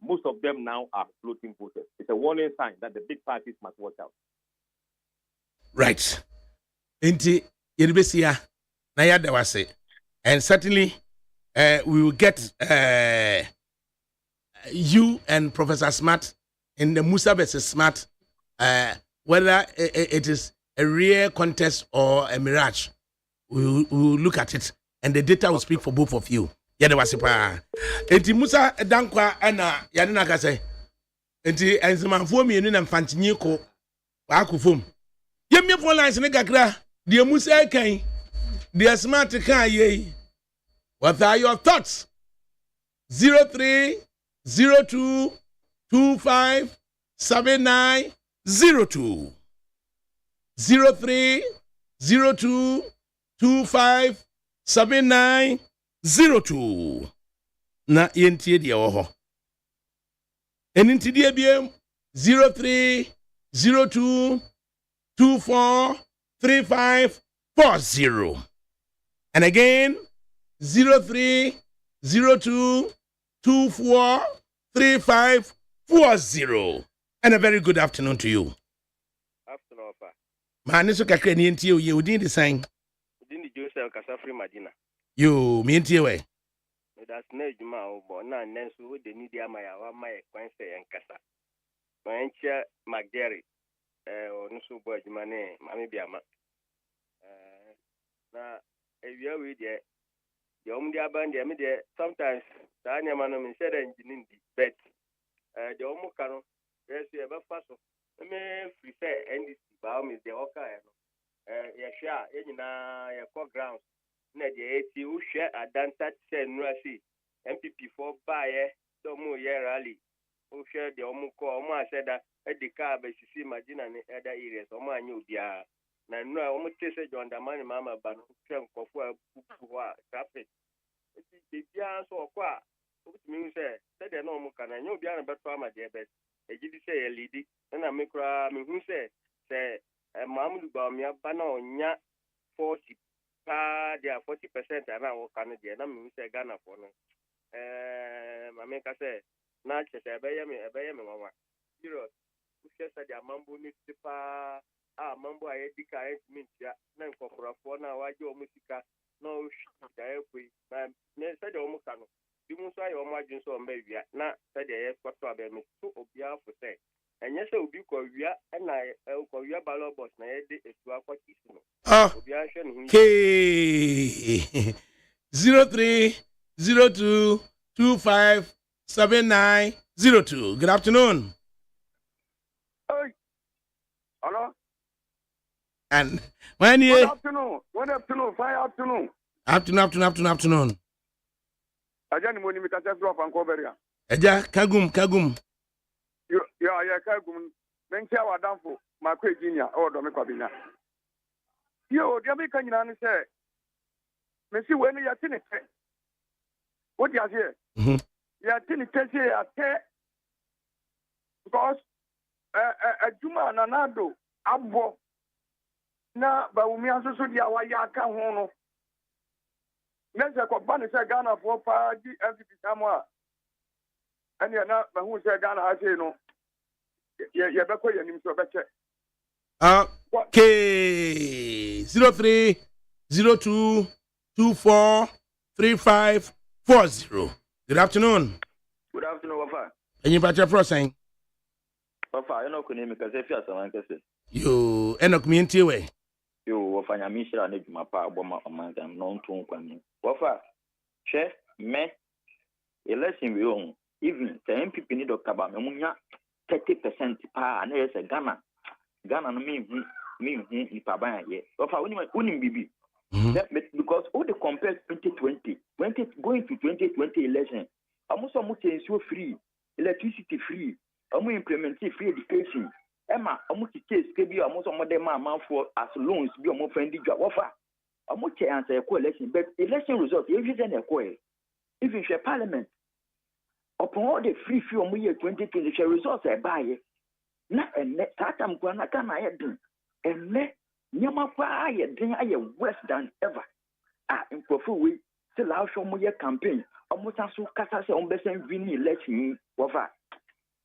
most of them now are floating voters. It's a warning sign that the big parties must watch out. Right. Inti Yerbesia Nayada was it. And certainly we will get you and Professor Smart in the Musa versus Smart, whether it is a real contest or a mirage. We will look at it and the data will speak for both of you. Yada wasipa. Enti Musa dankwa ana yadina kase. Enti enzimanfo mienu na mfantinyi ko wa akufom. Yemye phone lines ne kakra. Die Musa kan. Die Smart kan ye. What are your thoughts? 0302257902. 0302257902. Na yentie die wo. Enintidie biem 0302243540. And again 0302243540. And a very good afternoon to you. Afternoon, Papa. Maniso kakre ni entie ye odin de sign. Odin di Joseph Kasafri Madina. Yo, me entie we. That's no juma obo na nenso we de ni dia maya wa mai kwanse en kasa. Mancha Magderi onu so bo juma ne mami biama. Na ewia we de yom dia band dia me de sometimes da nya mano me said engineering di bet de omo kanu yes e ba faso me prefer ndc ba o me de oka no ya hwa e nyina ya co ground na de eti wo hwe adanta se nu asi MPP for bae so mu ye rally wo hwe de omo ko omo aseda e de ka ba sisi magina ne eda areas omo anya obia na nu a omo tese John Damani mama ba no hwe nkofo a bubu a traffic eti bia so kwa obutumi say de na omo kana nya obia na beto amade be ejidi say ye lead na me kura me hu say Mamudu ba mi aba na onya 40 pa dia 40% ana wo kana de na me say Ghana for no mame ka say na chese ebe ye me mama serious ushesa dia mambo ni tipa mambo ayedika mintia na nkofrafo na waje o musika na o da ekwe na ne say de o mukano di mu so aye o majun so mba wia na say de ye kwato aba me so obia fo say enye say obi ko wia na ko wia ballot box na ye de etu akwati no obia hwe no K 0302257902. Good afternoon. Hey. Hello? And when you Good afternoon. Fine afternoon. Afternoon. Ajani mo ni mi kase drop an coveria. Eja kagum. Ya kagum. Menkia wadanfo makwa Virginia o do me kwabina. Yo, dia me kan nyina ne se. Me si we no ya tini te. What you say? Ya tini te se ya te. Because Juma nanado abo na ba umi asusu dia wa ya ka ho no. Nese ko ba ne se Ghana for pa di FPP samwa. Ani na ba hu se Ghana ha se no. Ye be ko ye nim so be che. Okay. 0302243540. Good afternoon. Good afternoon, Wafa. And you about your first saying? Wafa, you know, can you make us a few as You end up community way. You will find a mission and make my power bomb among them, non to one. Wafa, chef, me, election we own. Even 10 people need to come 30% and there's a Ghana. Ghana, me, Pabaya, yet. Wafa, winning BB. Because all the compared 2020, going to 2020 election, almost so free, electricity free, implement free education. Emma, almost case be almost them for as loans be a more friendly job offer. Almost answer a coalition, but election results, everything a coil. If it's a parliament, upon all the free film year 2020 results I buy it. Not a net tatam guana can I do. And net Nyamapa I worse than ever. In Profu, still out from your campaign. Almost as so Casa on Besson Vini election over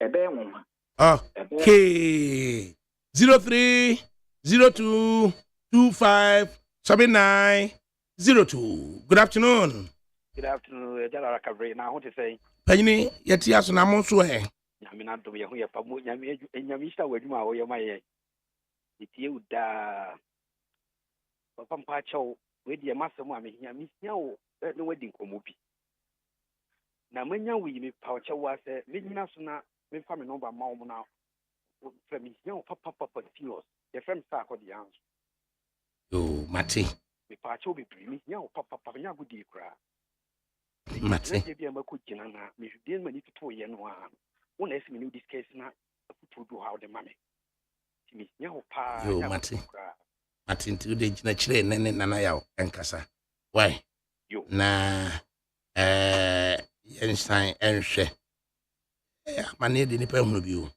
a bear woman. Okay. 0302257902. Good afternoon. Good afternoon, ADAKABRI. Now, what to say? Penny, yet yes, and I'm also here. Yamina to be a Pamu, Yamista, where you are, where my it's you da Pampacho, with your master mammy, Yamisno, no wedding comupi. Now, when you will pouch was a Vinasuna, me family number mom now. From his young papa serious, the friend sack of the answer. Oh, Matty. Me pacho be premium, young papa, good dear cry. Matty. Maybe I'm a good general, me didn't need to 2 years. One as me knew this case now, to do how the money. Miss Young Pa, yo, Matty. Matty, to the natural and Nanayao and Cassa. Why? You na Einstein and She. My near the Nipper of you.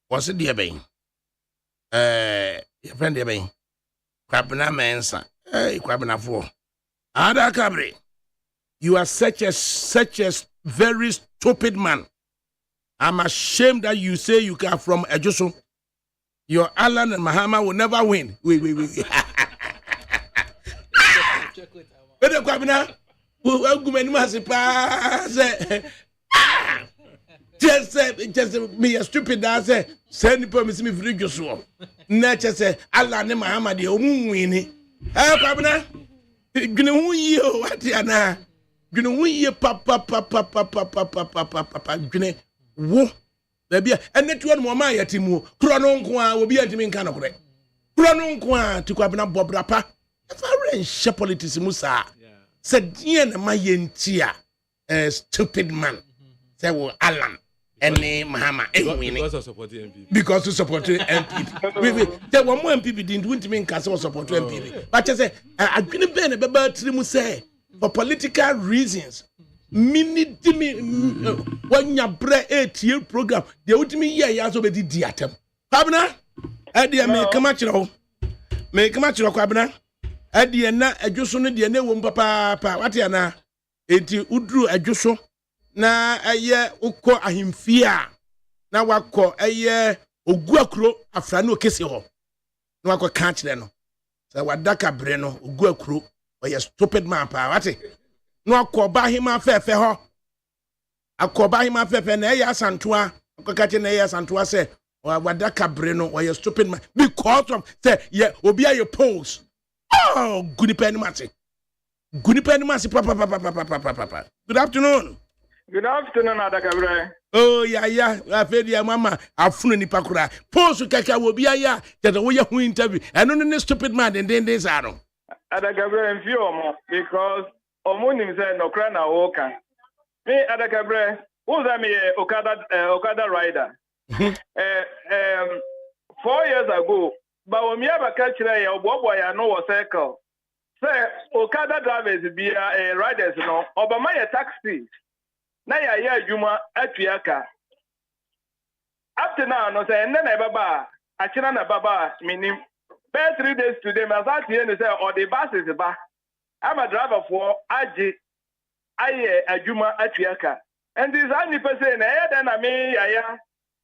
Was it dear Bain? Your friend dear Bain. Crabna Mansa, Crabna for ADAKABRI. You are such a very stupid man. I'm ashamed that you say you come from Ejusu. Your Alan and Mahama will never win. Wait. But the Kwabina will go and just me a stupid dancer. Send promise me free Joshua. Nature say Alan and Mahama the winning. Ah, Kwabina, gonna win you what yana. Gonna win you papa. Gonna wo. Baby, and that one more my timu. Crononkwa will be at me in Canada. Crononkwa to Kwabina Bob Rapa. If I ran she politics Musa said, Yen my yentia, stupid man. Say, well, Alan and Mahama. Because of supporting MPP. Because to support MPP. There were more MPP didn't want to mean Castle support MPP. But I say, I couldn't be a better Trimu say for political reasons. When you break 8-year program, the ultimate year you also be the atom. Pabna, Eddie, make a match. Make a match, Kwabna. Eddie, na Ejusun, the name papa, what ya na? Eti Udru Ejuso. Na aye uko ahimfia. Na wako aye Oguakro afrano kesi ho. Na wako catch no. So ADAKABRI no Oguakro or you stupid man pa what? No akoba hima fefe ho. Akoba hima fefe na ya santua. Akokati na ya santua say ADAKABRI no or you stupid man because of say yeah obi aye pose. Oh, good penny papa. Good afternoon. Good afternoon, ADAKABRI. Oh, yeah. I fed your mama. I've flown in Pakura. Post Kaka will be a ya that the way you interview. And on the stupid man, and then there's Adam. ADAKABRI and few more because Omonim said no crana walker. Me, ADAKABRI, who's I me Okada rider? 4 years ago, but when me ever catch a boy, I know a circle. Say, Okada drivers be a riders, no, or by my taxi. Na ya juma atuaka after now no say nna na baba achina na baba minim be 3 days today my start here say or the bus is ba I'm a driver for aji aye ajuma atuaka and this any person na ya na me ya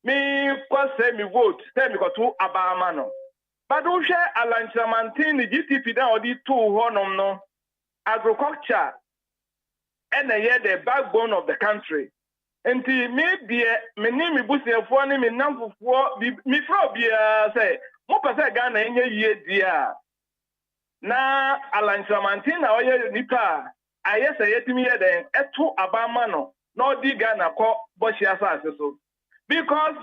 me kwa say me vote say me go to abama no but do share alanchamantin GTP down or the two honom no agriculture and the backbone of the country. And maybe me name is Busia for me number for me frobia say, Mopasa Ghana in your year, dear. Na Alan Samantina or Nipa, I say to me then, at 2 Abamano, no di Ghana call Boshia Sasso. Because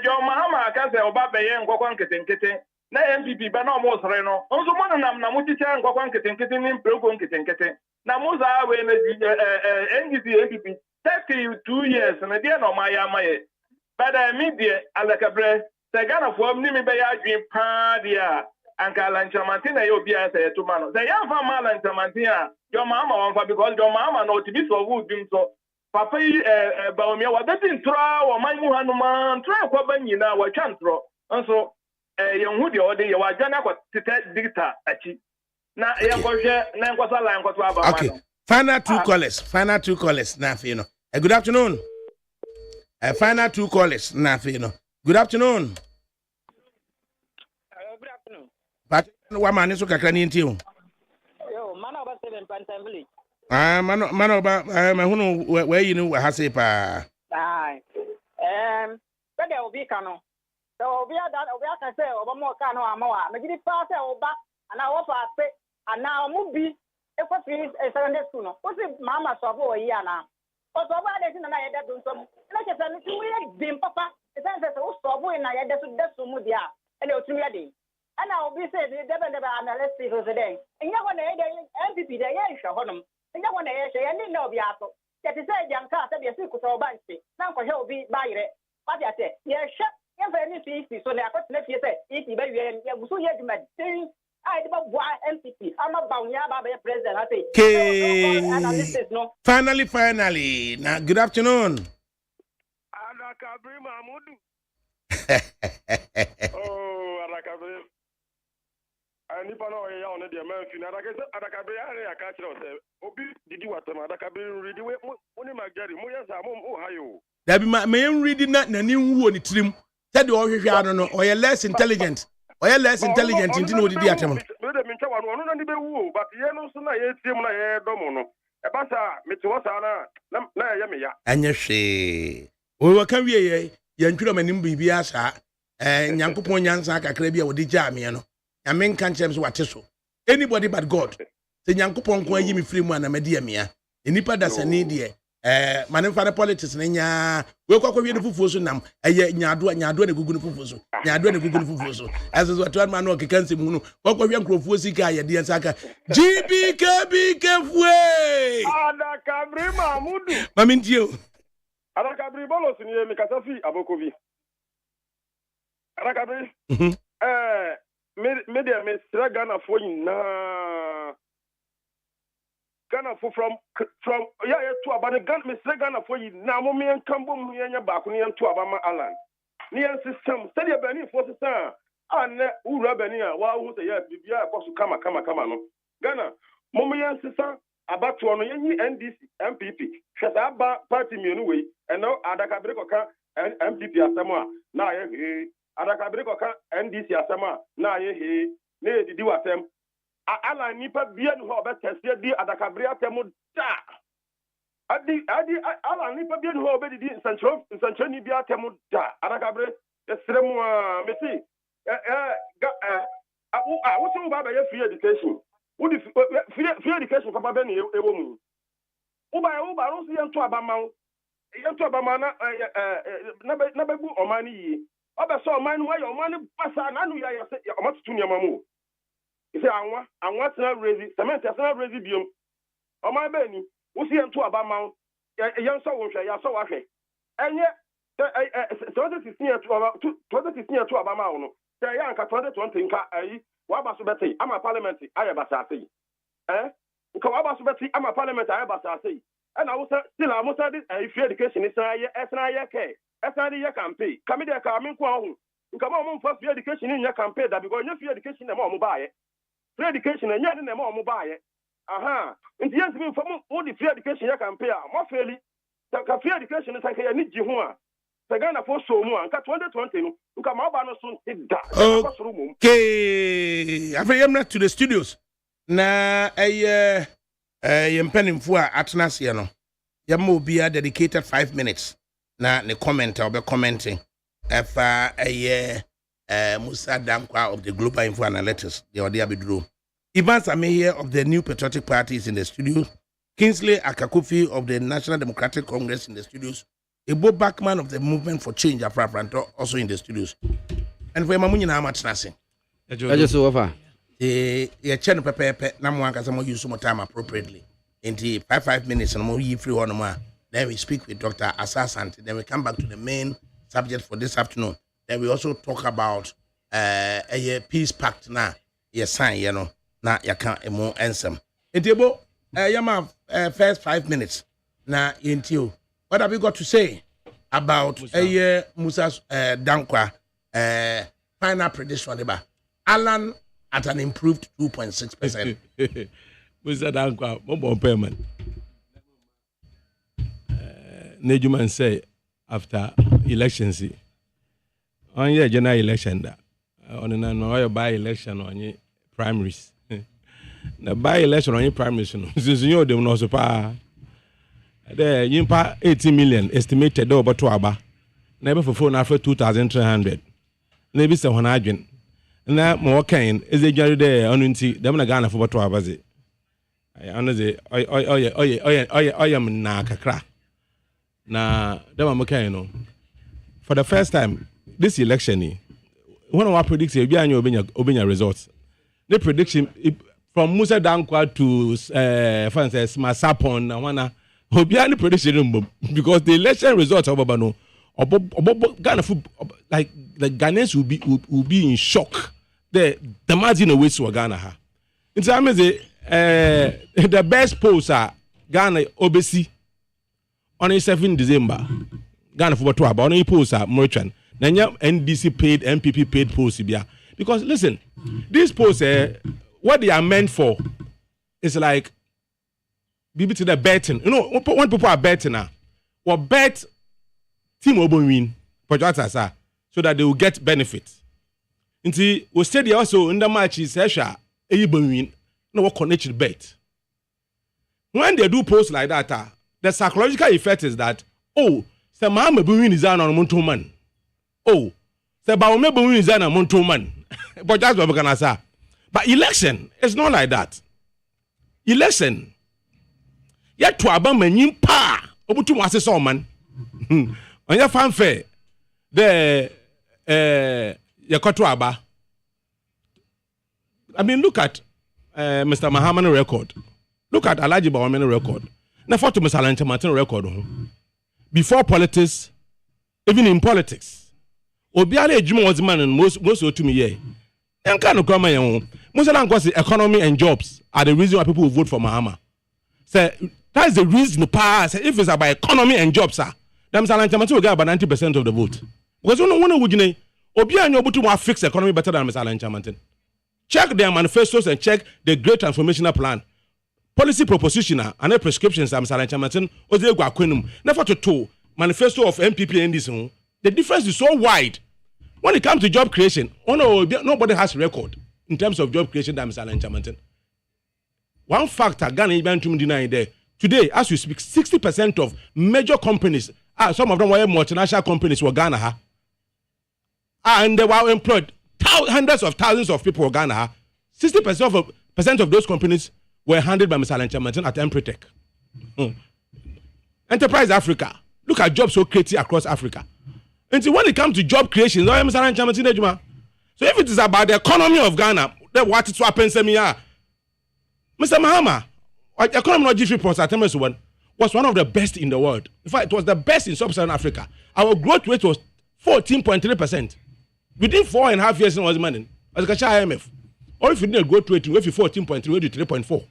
your Mahama can say Obaba and Gokwan Kitten, na MPP, but no more Reno. Also, one of them, Namutica and Gokwan Kitten, Broken Kitten. Namuza, when NGC MPP, 32 years, and a dear no my. But I mean, dear, ADAKABRI, the Ghana for me, by a dream pardia. Uncle Lanchamantina, you'll be as a 2 man. The young farmer Lanchamantina, your mamma, because your mamma know to be so good, so Papa Baumia, what that in throw or my Muhanuman, try a coven, you know, what can't throw. And so, young Woody or day, you are Jana to take dicta at you. Now, okay, final 2 callers, Nafino. Good afternoon. Final 2 callers, Nafino. Good afternoon. But what man is okay? Can you tell? Yo, man over 7 Pantan Village. Man over where you know has a pa. Aye. But there will be cano. So we are that we can say over more cano amoa. Maybe the pass over and I offer a pay and now movie if what is a Sunday school. What's it, Mama Sabo a year now? But over there, I had done some. Like I said, we had papa. It says that Sabo and I had that's so mudia and it was me. And I'll be saying, never analyze who's a day. And you want to MPP, the Yansha Honum. And you want to say, and you know, the apple. That is a young car to be a secret or banshee. Now for he'll be by it. What I say, yes, shut. If anything, so they are got to say, if you baby, you so yet my thing. I about why MPP. I'm about Yaba president. I say, no. Finally. Now, good afternoon. ADAKABRI Mahmoud. Oh, ADAKABRI. Nipa no ya on the man fin ADAKABRI area ka kire o obi didi watam ADAKABRI ready we oni magari mo yansa mo hayo da bi ma ready na nani nwu oni tirim said o hwehwe ano no o less intelligent nti no didi atem me de mincha wano ono na ni be wu but ye no so na ye tirim na ye domo no e ba sa metiwo sa na ye me ya anya hwe o waka wie ye yantwiro manim bibia sa nyankopon nyansa kakra bia wodi gya me no I mean, can't change what is so. Anybody but God. The Yankupon kwa yimi free man and media mia. Nipa that's an idiot. Manufactured politics nenya. We kwa the fufuso nam. Nyadua the Google fufuso. Nyadua the Google fufuso. As is what one man okay can say munu. Kwa microfusi ka ya dia saka. GBKB kefwe. ADAKABRI Mahmoud. Mamintio. ADAKABRI bolos ni mikasafi abokovi. ADAKABRI. Media me Ghana for you na Ghana for from yeah to about the Ghana me Ghana for you na mo me nkambo mu yenya ba ko ne to abama alan ne system study bani for system an ura bani a wa hu say yeah bibia ko so kama no Ghana mo me yan system abato no yenyi NDC MPP hwesa aba party mienu we and now ADAKABRI ko ka MPP asemo a na ye ADAKABRI ko ka NDC asema na ye he na didi watem ala nipa bia no ho betese di ADAKABRI atemu da adi ala nipa bia no ho be didi nsancho ni bia atemu da ADAKABRI esremu mesi wo so ba ye free education wo di free education papa be ni ewo mu wo ba no so ye nto abama na bebu omani yi obe so man wa yo man pasa na nu ya se o matutu ni amamu ise anwa tena rezi cement tena rezi biom o man be ni wo si ento abama ye nso wo hwe ya so wa hwe enye 2016 to abama wo no se ya nka 2020 nka ayi wa ba so beti ama parliament aye basa sei nka wa ba so beti ama parliament aye basa sei na wo still amusa this free education is na ye ke esani ye campaign kami de ka min kwa hu nka ma mo free education in ye campaign da because free education na mo baaye free education na nya na mo baaye aha nti yes mi fam mo di free education ye campaign a mo feli ka free education sanka ye ni ji ho a Ghana for so mu anka 2020 no nka ma ba no so da okay after to the studios na yempanimfo a atena se no Yamo be a dedicated 5 minutes. Na ne comment or be commenting. If Musa Dankwa of the Global Info Analytics, the Odia Bidro. Ivan Samehe of the New Patriotic Party is in the studio. Kingsley Akakufi of the National Democratic Congress in the studios. Ebo Backman of the Movement for Change Afrafranto also in the studios. And for Mamunya na much nothing. I just over. The channel pepe na mo anka some use some time appropriately. In the 5 minutes and more free one more. Then we speak with Dr. Asante. Then we come back to the main subject for this afternoon. Then we also talk about a peace pact now. Yes, sign, you know. Now you can't more answer. Etibo, yama first 5 minutes. Now into what have you got to say about Musa's Dankwa final prediction about Alan at an improved 2.6%. Musa Dankwa, more payment. Nejuman say after elections, on your general election, on an by election on your primaries. The by election on your primaries, since you know them no super. There, you pay 80 million estimated over to Aba. Never for phone after 2,300. Maybe 700. And that more kind is a jury there on them na Ghana for to Abazi. I honestly, I am na kakra. Na them am for the first time this election, one of our predictions be anyo obenya results. The prediction from Musa Dankwa to for instance Masapon na wana obiani prediction because the election results of Obano Ghana like the Ghanaians will be in shock. The margin away to Ghana ha. In time the best polls are Ghana obesi on 7 December. Ghana for what about on polls are merchant. Nanya NDC paid, MPP paid polls because listen, these polls what they are meant for is like maybe to the betting. You know, when people are betting now, or bet team will win so that they will get benefits. Until we said also in the match is win no what connected bet. When they do posts like that, the psychological effect is that the man win is on Monto man. The Baume win is on Monto man. But that's what we can say. But election is not like that. Election. Yet to abang menyim pa obutu wase so man. Onya fanfare. The yakoto aba. I mean look at Mr. Mahamani record. Look at Alhaji Bawumia record. Na for to Mr. Lanchamantin record. Before politics, even in politics. Obiara ejuma was man and most to me here. Yan kan come here. Musa Dankwa say economy and jobs are the reason why people will vote for Mahama. Say that's the reason the past. If it's about economy and jobs, sir, them Lanchamantin will get about 90% of the vote. Because one would you Obiara no butu more fix economy better than Mr. Lanchamantin. Check their manifestos and check the great transformational plan. Policy proposition and the prescriptions of Mr. Lanchamantin was the Guaquinum. Never to two manifesto of MPP and this one. The difference is so wide. When it comes to job creation, nobody has record in terms of job creation than Mr. Lanchamantin. One factor Ghana even to deny there. Today, as we speak, 60% of major companies, some of them were multinational companies were Ghana. And they were employed hundreds of thousands of people in Ghana. 60% of those companies were handled by Mr. Lanchamantin at Empretech. Enterprise Africa. Look at jobs so created across Africa. And so when it comes to job creation, Mr. Lanchamantin. So if it is about the economy of Ghana, then what is happening to me? Mr. Mahama, economy not G3 was one of the best in the world. In fact, it was the best in sub-Saharan Africa. Our growth rate was 14.3%. Within 4.5 years, it was money. As a IMF. Or if you didn't go to it, if you 14.3, we do 3.4.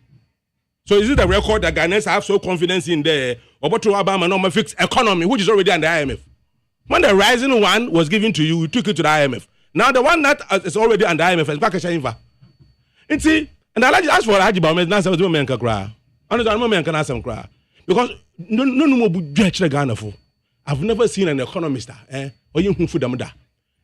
So is it the record that Ghanaians have so confidence in the Obotu Obama normal fixed economy, which is already under IMF? When the rising one was given to you, you took it to the IMF. Now the one that is already under IMF is back at Shainva. And see, and I like to ask for Haji Baume, not some men can cry. I don't know, man can ask them cry. Because no more judge the Ghana for. I've never seen an economist, or you who food them da.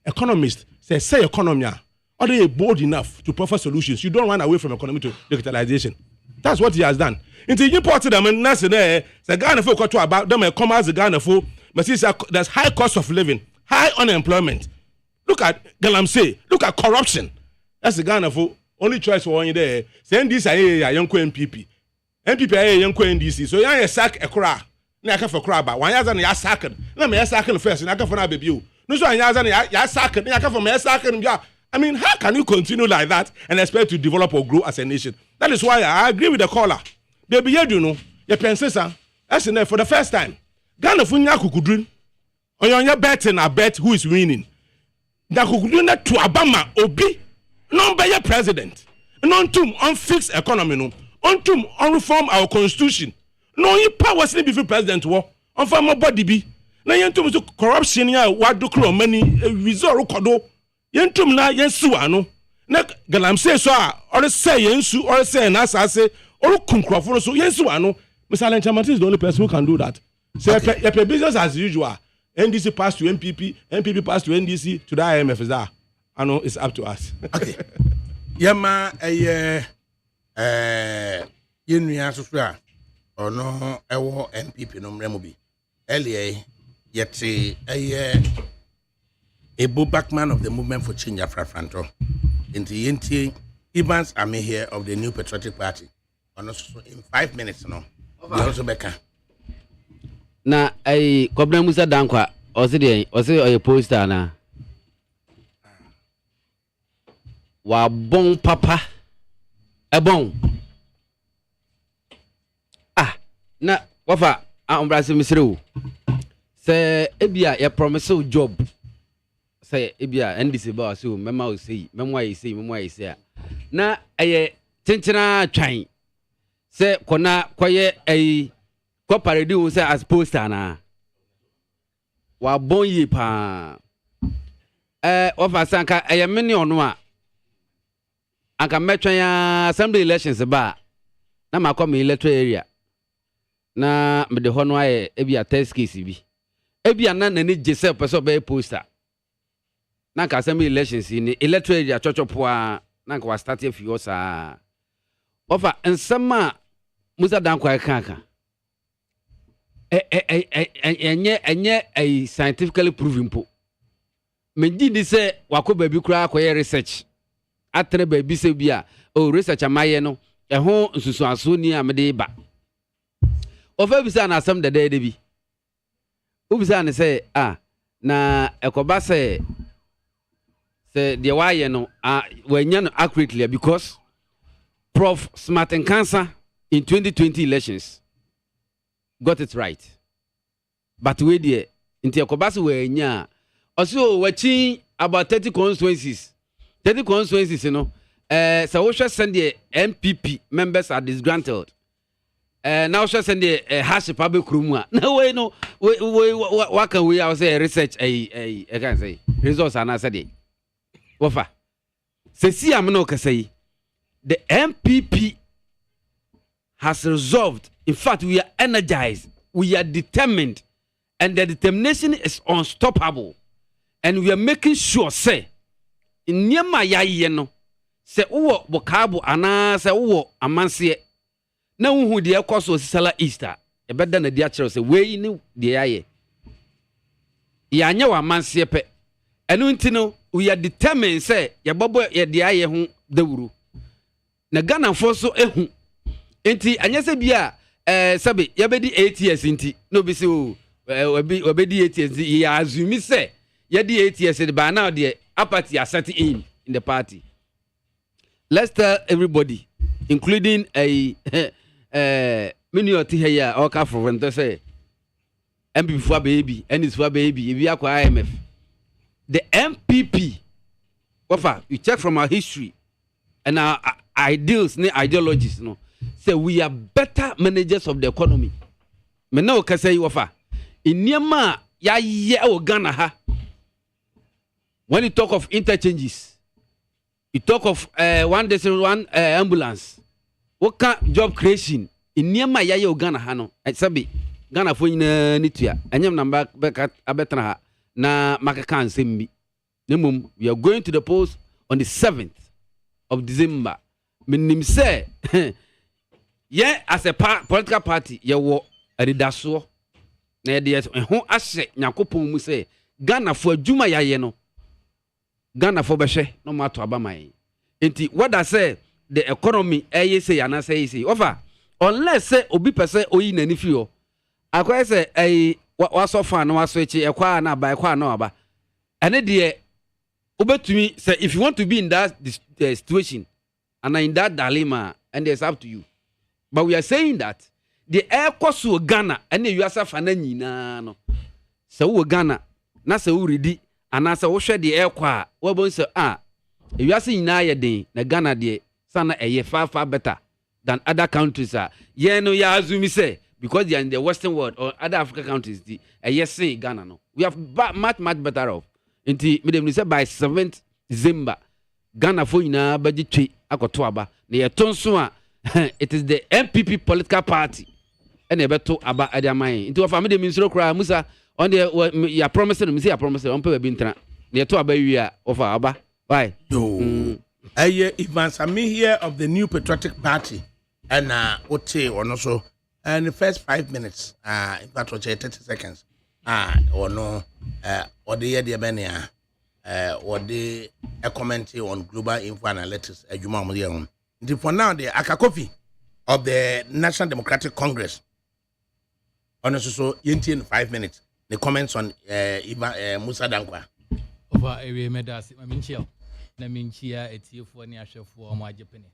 Economist say economy. Are they bold enough to proffer solutions? You don't run away from economy to digitalization. That's what he has done. Into imported them and that's there. The Ghana folk to about them and come as the Ghana folk. But there's high cost of living, high unemployment. Look at Galamsey. Look at corruption. That's the Ghana folk. Only choice for one there. Send this a young MPP. MPP a young NDC. So you sack a cra. Na ka for cra ba. One years and ya sack. Na me sack first. Na ka for na baby. No so years and ya sack. Na ka for me sack. I mean, how can you continue like that and expect to develop or grow as a nation? That is why I agree with the caller. They be here, you know, your princess, that's enough for the first time. Ghana funya kukudrin. On your betting, I bet who is winning. That kukudrin to Obama, Obi, non by your president. Non to on fixed economy, no. On to on reform our constitution. No, you power sleep before president war. On farm body be. Na yen to corruption ya wadu kro money resort kodo. Yen tum na yen su ano. Na galam say so or say yen su or say na say or kunkrofo so yen su ano. Mr. Alan Chamati is the only person who can do that. So your business as usual. NDC passed to MPP, MPP passed to NDC, to the IMF is that. I know it's up to us. Okay. Yama Yenu so or no ewo MPP no mremobi. Earlier yet a backman of the movement for change Afra Franto. Into Evans Ame here of the New Patriotic Party. And also in 5 minutes no. Also Becca. Na ai Kobna Musa Dankwa osi poster na wa bon papa bon na wafa ambrase misrew se ebia ya promise job se ebia NDC ba so mema o sei mema yi sei na aye tenchena twan se kona kwaye ai ko parade wo se as poster na wa bon yi pa wafa sanka aye meni ono a aka metwan ya assembly elections ba na makọ electoral area na me de ho no aye ebia test case bi ebia na nani jese person be poster na ka assembly elections ni electoral area chochopoa na ka wa start a few sa ofa ensema Musa Dankwa kanka enye a scientifically proven po me di say wako baby kura akoye research atre baby se bia o research amaye no ho nsusu aso ni amede ba ofa bisa na asem dede bi ubisa ne say na ekoba say de waye no wanya no accurately because Prof Smart and Cancer in 2020 elections got it right. But we there in Tekobasi wenya also watching about 30 constituencies. 30 constituencies, you know. So we shall send the MPP members are disgruntled. Now shall send the hash public room. No way, no. What can we say research I can say results are not said. Wafa. See I'm no say the MPP has resolved. In fact, we are energized. We are determined. And the determination is unstoppable. And we are making sure, say, in Nyama ya yeno, say, uwo bokabu ana, say, uwo amansiye. Na uhu diya kwaso sisala Easter. Ebeda na diya chero, say, we inu diya ye. Ya nye wa amansiye pe. Enu intino, we are determined, say, ya bobo ya diya ye hun dewuru. Na Ghana foso ehu. Enti anyese bia sabe yabedi 8 years inti no be say obedi 8 years ya azumi say yedi 8 years the by now the apathy are setting in the party. Let's tell everybody including a many oti here or ka for to say MPP for baby and is for baby if you are IMF the MPP wafa you check from our history and our ideals and ideologies no say we are better managers of the economy. Me no ka say wafa. Inyama ya ye o Ghana ha. When you talk of interchanges, you talk of one ambulance. What kind job creation? Inyama ya ye o Ghana ha no. Sabi Ghana fo nyina nitua. Enyam na beka abetana ha na makaka ansem bi. Nemum we are going to the polls on the 7th of December. Minim say Yeah, as a political party, you were a ridaso. Na de ho ahye nyakopon mu say Ghana for adwuma ya no Ghana for behwe no mato abaman enti what I say the economy say yana say offer unless say obi pese oyi nani fi o akwai say waso fa na waso echi ekwa na ba ekwa na oba ene de obetumi say if you want to be in that situation and in that dilemma and it's up to you, but we are saying that the air cost to Ghana and you are fana nyina no so wo Ghana na se wo redi ana se wo hwe the air kwa wo bon say you are seeing na ye den na Ghana de sana far better than other countries no ya azumi say because they are in the western world or other African countries the say Ghana no we have much better off nti me dem say by 7th December Ghana for nyina baji twi akoto aba na ye tonso it is the MPP political party and ebeto aba adiamai into of amede minsro kra musa on the ya promise no ya promise on pe bi ntra na to aba wi a of aba why yo Ivan Sami here of the New Patriotic Party and ote ono so and the first 5 minutes in fact 30 seconds or no or the year benia or the a comment on global info analytics adwuma mo on for now the Akakofi of the National Democratic Congress. Honestly, so in 5 minutes. The comments on Musa Dankwa. Over a medas, I mean, chill. I mean, chia, it's you for near chef for my Japan.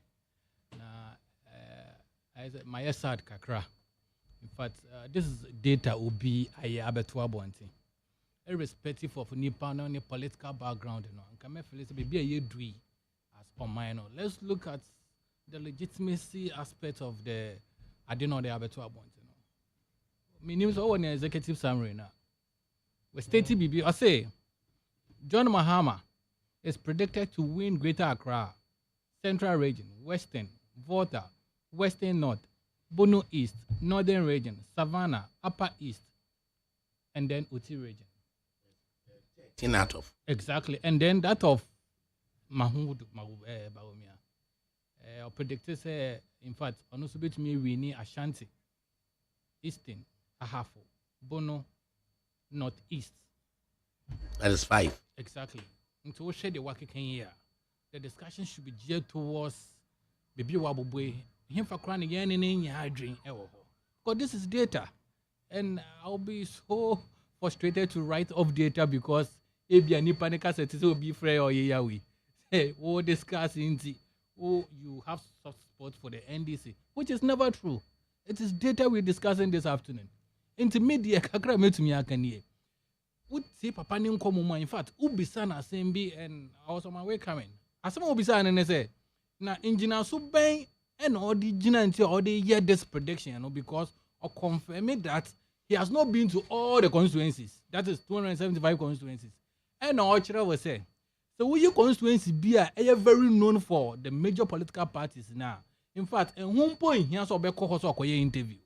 My sad kakra. In fact, this data will be a abattoir bounty. Irrespective of Nippon on the political background, you know, and come be a year dwe as per mine. Let's look at the legitimacy aspect of the the abattoir bounty. My name is Owen, executive summary now. We stated BB, I say, John Mahama is predicted to win Greater Accra, Central Region, Western, Volta, Western North, Bono East, Northern Region, Savannah, Upper East, and then Uti Region. 10 out of. Exactly. And then that of Mahmoud Bawumia. Predicted, in fact, on also bet me we need Asante, Eastern, Ahafo, Bono, Northeast. That is 5. Exactly. And to share the work here, the discussion should be geared towards Baby Wabubwe, him for crying again in your dream. Because this is data. And I'll be so frustrated to write off data because if you need panic asset, it will be free or yawi. Hey, oh, discussing you have soft spot for the NDC, which is never true. It is data we're discussing this afternoon. Intermediate kakra metumi akanie. Would say papa ni nkomo in fact, ubisa na sembi and I was on my way coming. Asema ubisa and say na engineer so ben and all the engineer until all the year this prediction, you know, because or confirming that he has not been to all the constituencies. That is 275 constituencies. And all children will say, so will your constituency be very known for the major political parties now? In fact, at one point, he has a interview.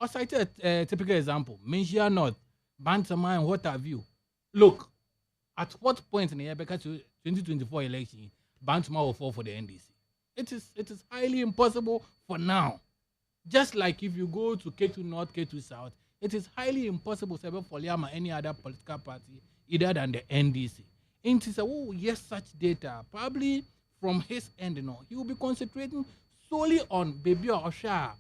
I cited a typical example, Menchia North, Bantama, and what have you. Look, at what point in the year, because 2024 election, Bantama will fall for the NDC. It is highly impossible for now. Just like if you go to K2 North, K2 South, it is highly impossible for Liam or any other political party, either than the NDC. And he said, oh, yes, such data. Probably from his end, you know, he will be concentrating solely on baby or Osha,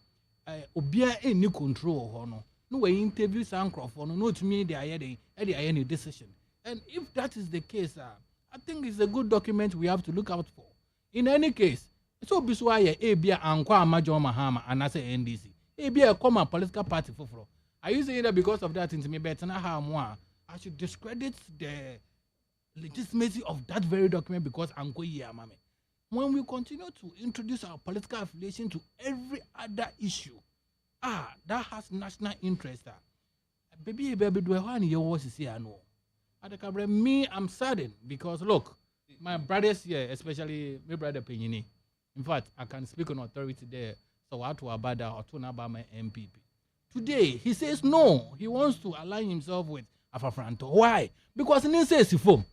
Obia any control, or no way interviews and Crawford, no to me, they are any decision. And if that is the case, I think it's a good document we have to look out for. In any case, so Biswaya, Abia, and Kwama John Mahama, and I say NDC. Abia, a common political party for. Are you saying that because of that, into me, better I should discredit the legitimacy of that very document because I'm going here, mame. When we continue to introduce our political affiliation to every other issue, that has national interest. Baby, do I want your voice here? No. ADAKABRI, me, I'm saddened because look, my brothers here, especially my brother Penyini. In fact, I can speak on authority there. So I to Abada or to about my MPP. Today, he says no. He wants to align himself with Afafranto. Why? Because he says Sifom.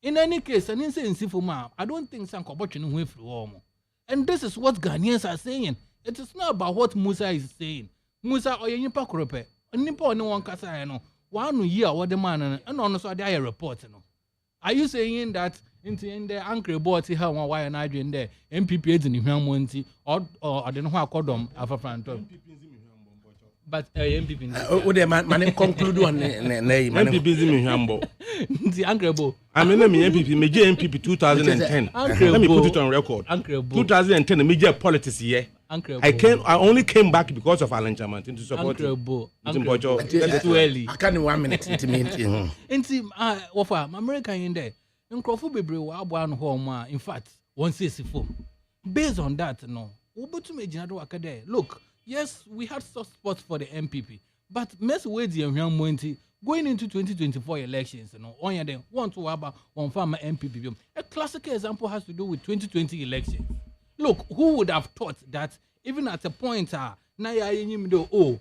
In any case, an insane Sifoma, I don't think some corruption will through. And this is what Ghanaians are saying. It is not about what Musa is saying. Musa or nipa krope. Nipa no one kasa no. One year what the man and on so they report no. Are you saying that in the anchor board see how why and I in there MPP in Humanity or I don't know how codom Alpha Phantom. But MPP man conclude on MPP is in humble. The anchor I mean, MPP, major MPP 2010. Let me put it on record. 2010, major politics here. I only came back because of Alan Chamantin to support you. That's too early. I can't 1 minute to me. And see, America in there. In Crawford Bebre, one home. In fact, 164. Based on that, no. Look, yes, we had soft spots for the MPP, but mess with the going into 2024 elections, on them want to have one farmer MPP. A classic example has to do with 2020 elections. Look, who would have thought that even at a point, MPP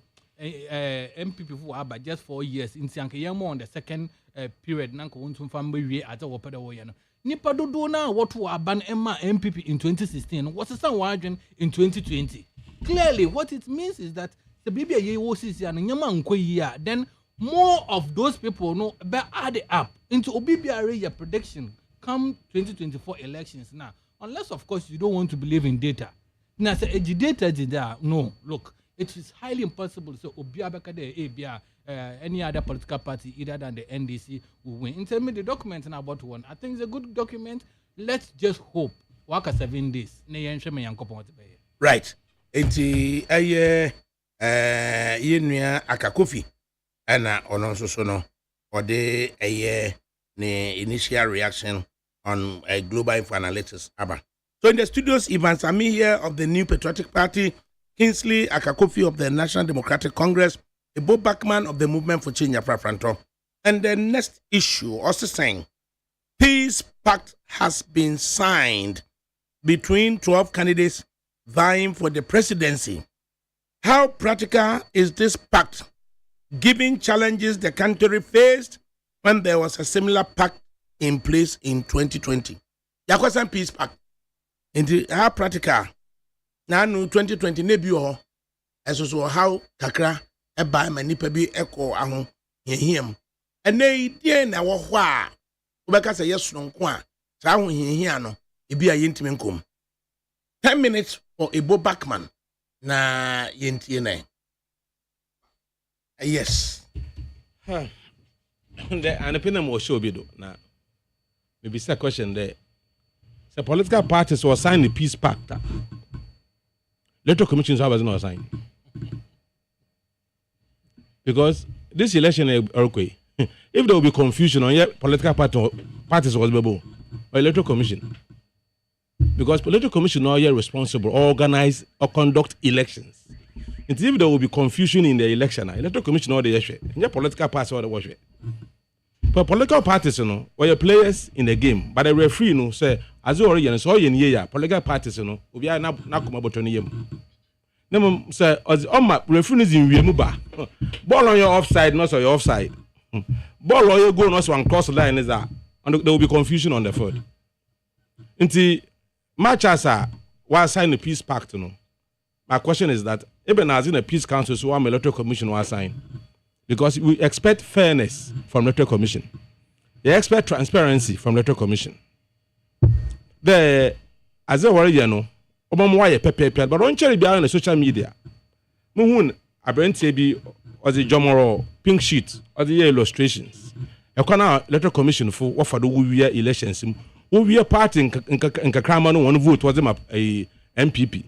for about just 4 years in Siankayamo on the second period, Nanko family at the Wapeda. Nipa do now what to ban Emma MPP in 2016. What's the same margin in 2020? Clearly, what it means is that the BBA and then more of those people know better add up into OBBRA prediction come 2024 elections now. Unless, of course, you don't want to believe in data. Now, say data, no, look, it is highly impossible. So, any other political party, either than the NDC, will win. In terms of the document and about one, I think it's a good document. Let's just hope. Work 7 days. Right. Enti yenua akakofi ana ono so no ode ne initial reaction on global info analytics aba. So in the studios, Ivan Sami here of the New Patriotic Party, Kingsley Akakofi of the National Democratic Congress, Ebo Backman of the Movement for Change Afrafranto. And the next issue also saying peace pact has been signed between 12 candidates vying for the presidency. How practical is this pact, given challenges the country faced when there was a similar pact in place in 2020? Yakwasan peace pact. Into how practical? Now, 2020 nebio as also how kakra eba manipabi echo ahon him. And they dear na wa ubeka say yes no kwa sa ahon hia no ebi a yentimi nkom. 10 minutes for Ebo Backman na yentie na. Yes. And the opinion was show bido na maybe a question there. The political parties will sign the peace pact. Electoral commissions have not signed. Because this election is okay. If there will be confusion on your political parties was bebo or electoral commission. Because political commission are responsible or organize or conduct elections. And if there will be confusion in the election, electoral commission or the issue, your political parties or the watch. But political parties, or your players in the game, but the referee, say, as you already saw in year, political parties, we are not come about 20 years. Then say, as my referee is in Remuba, ball on your offside, not on your offside. Ball on your goal, not on cross line is that, and there will be confusion on the field. Until much as was sign the peace pact, my question is that even as in a peace council, so I'm electoral commission was signed. Because we expect fairness from electoral commission. They expect transparency from electoral commission. The as a warrior, Obama pepe, but on cherry behind the social media. Muhun, Abrente or the Jomoro pink sheet or the illustrations. A corner electoral commission for what for the year elections. We are party in Kakramano one vote was them a MPP.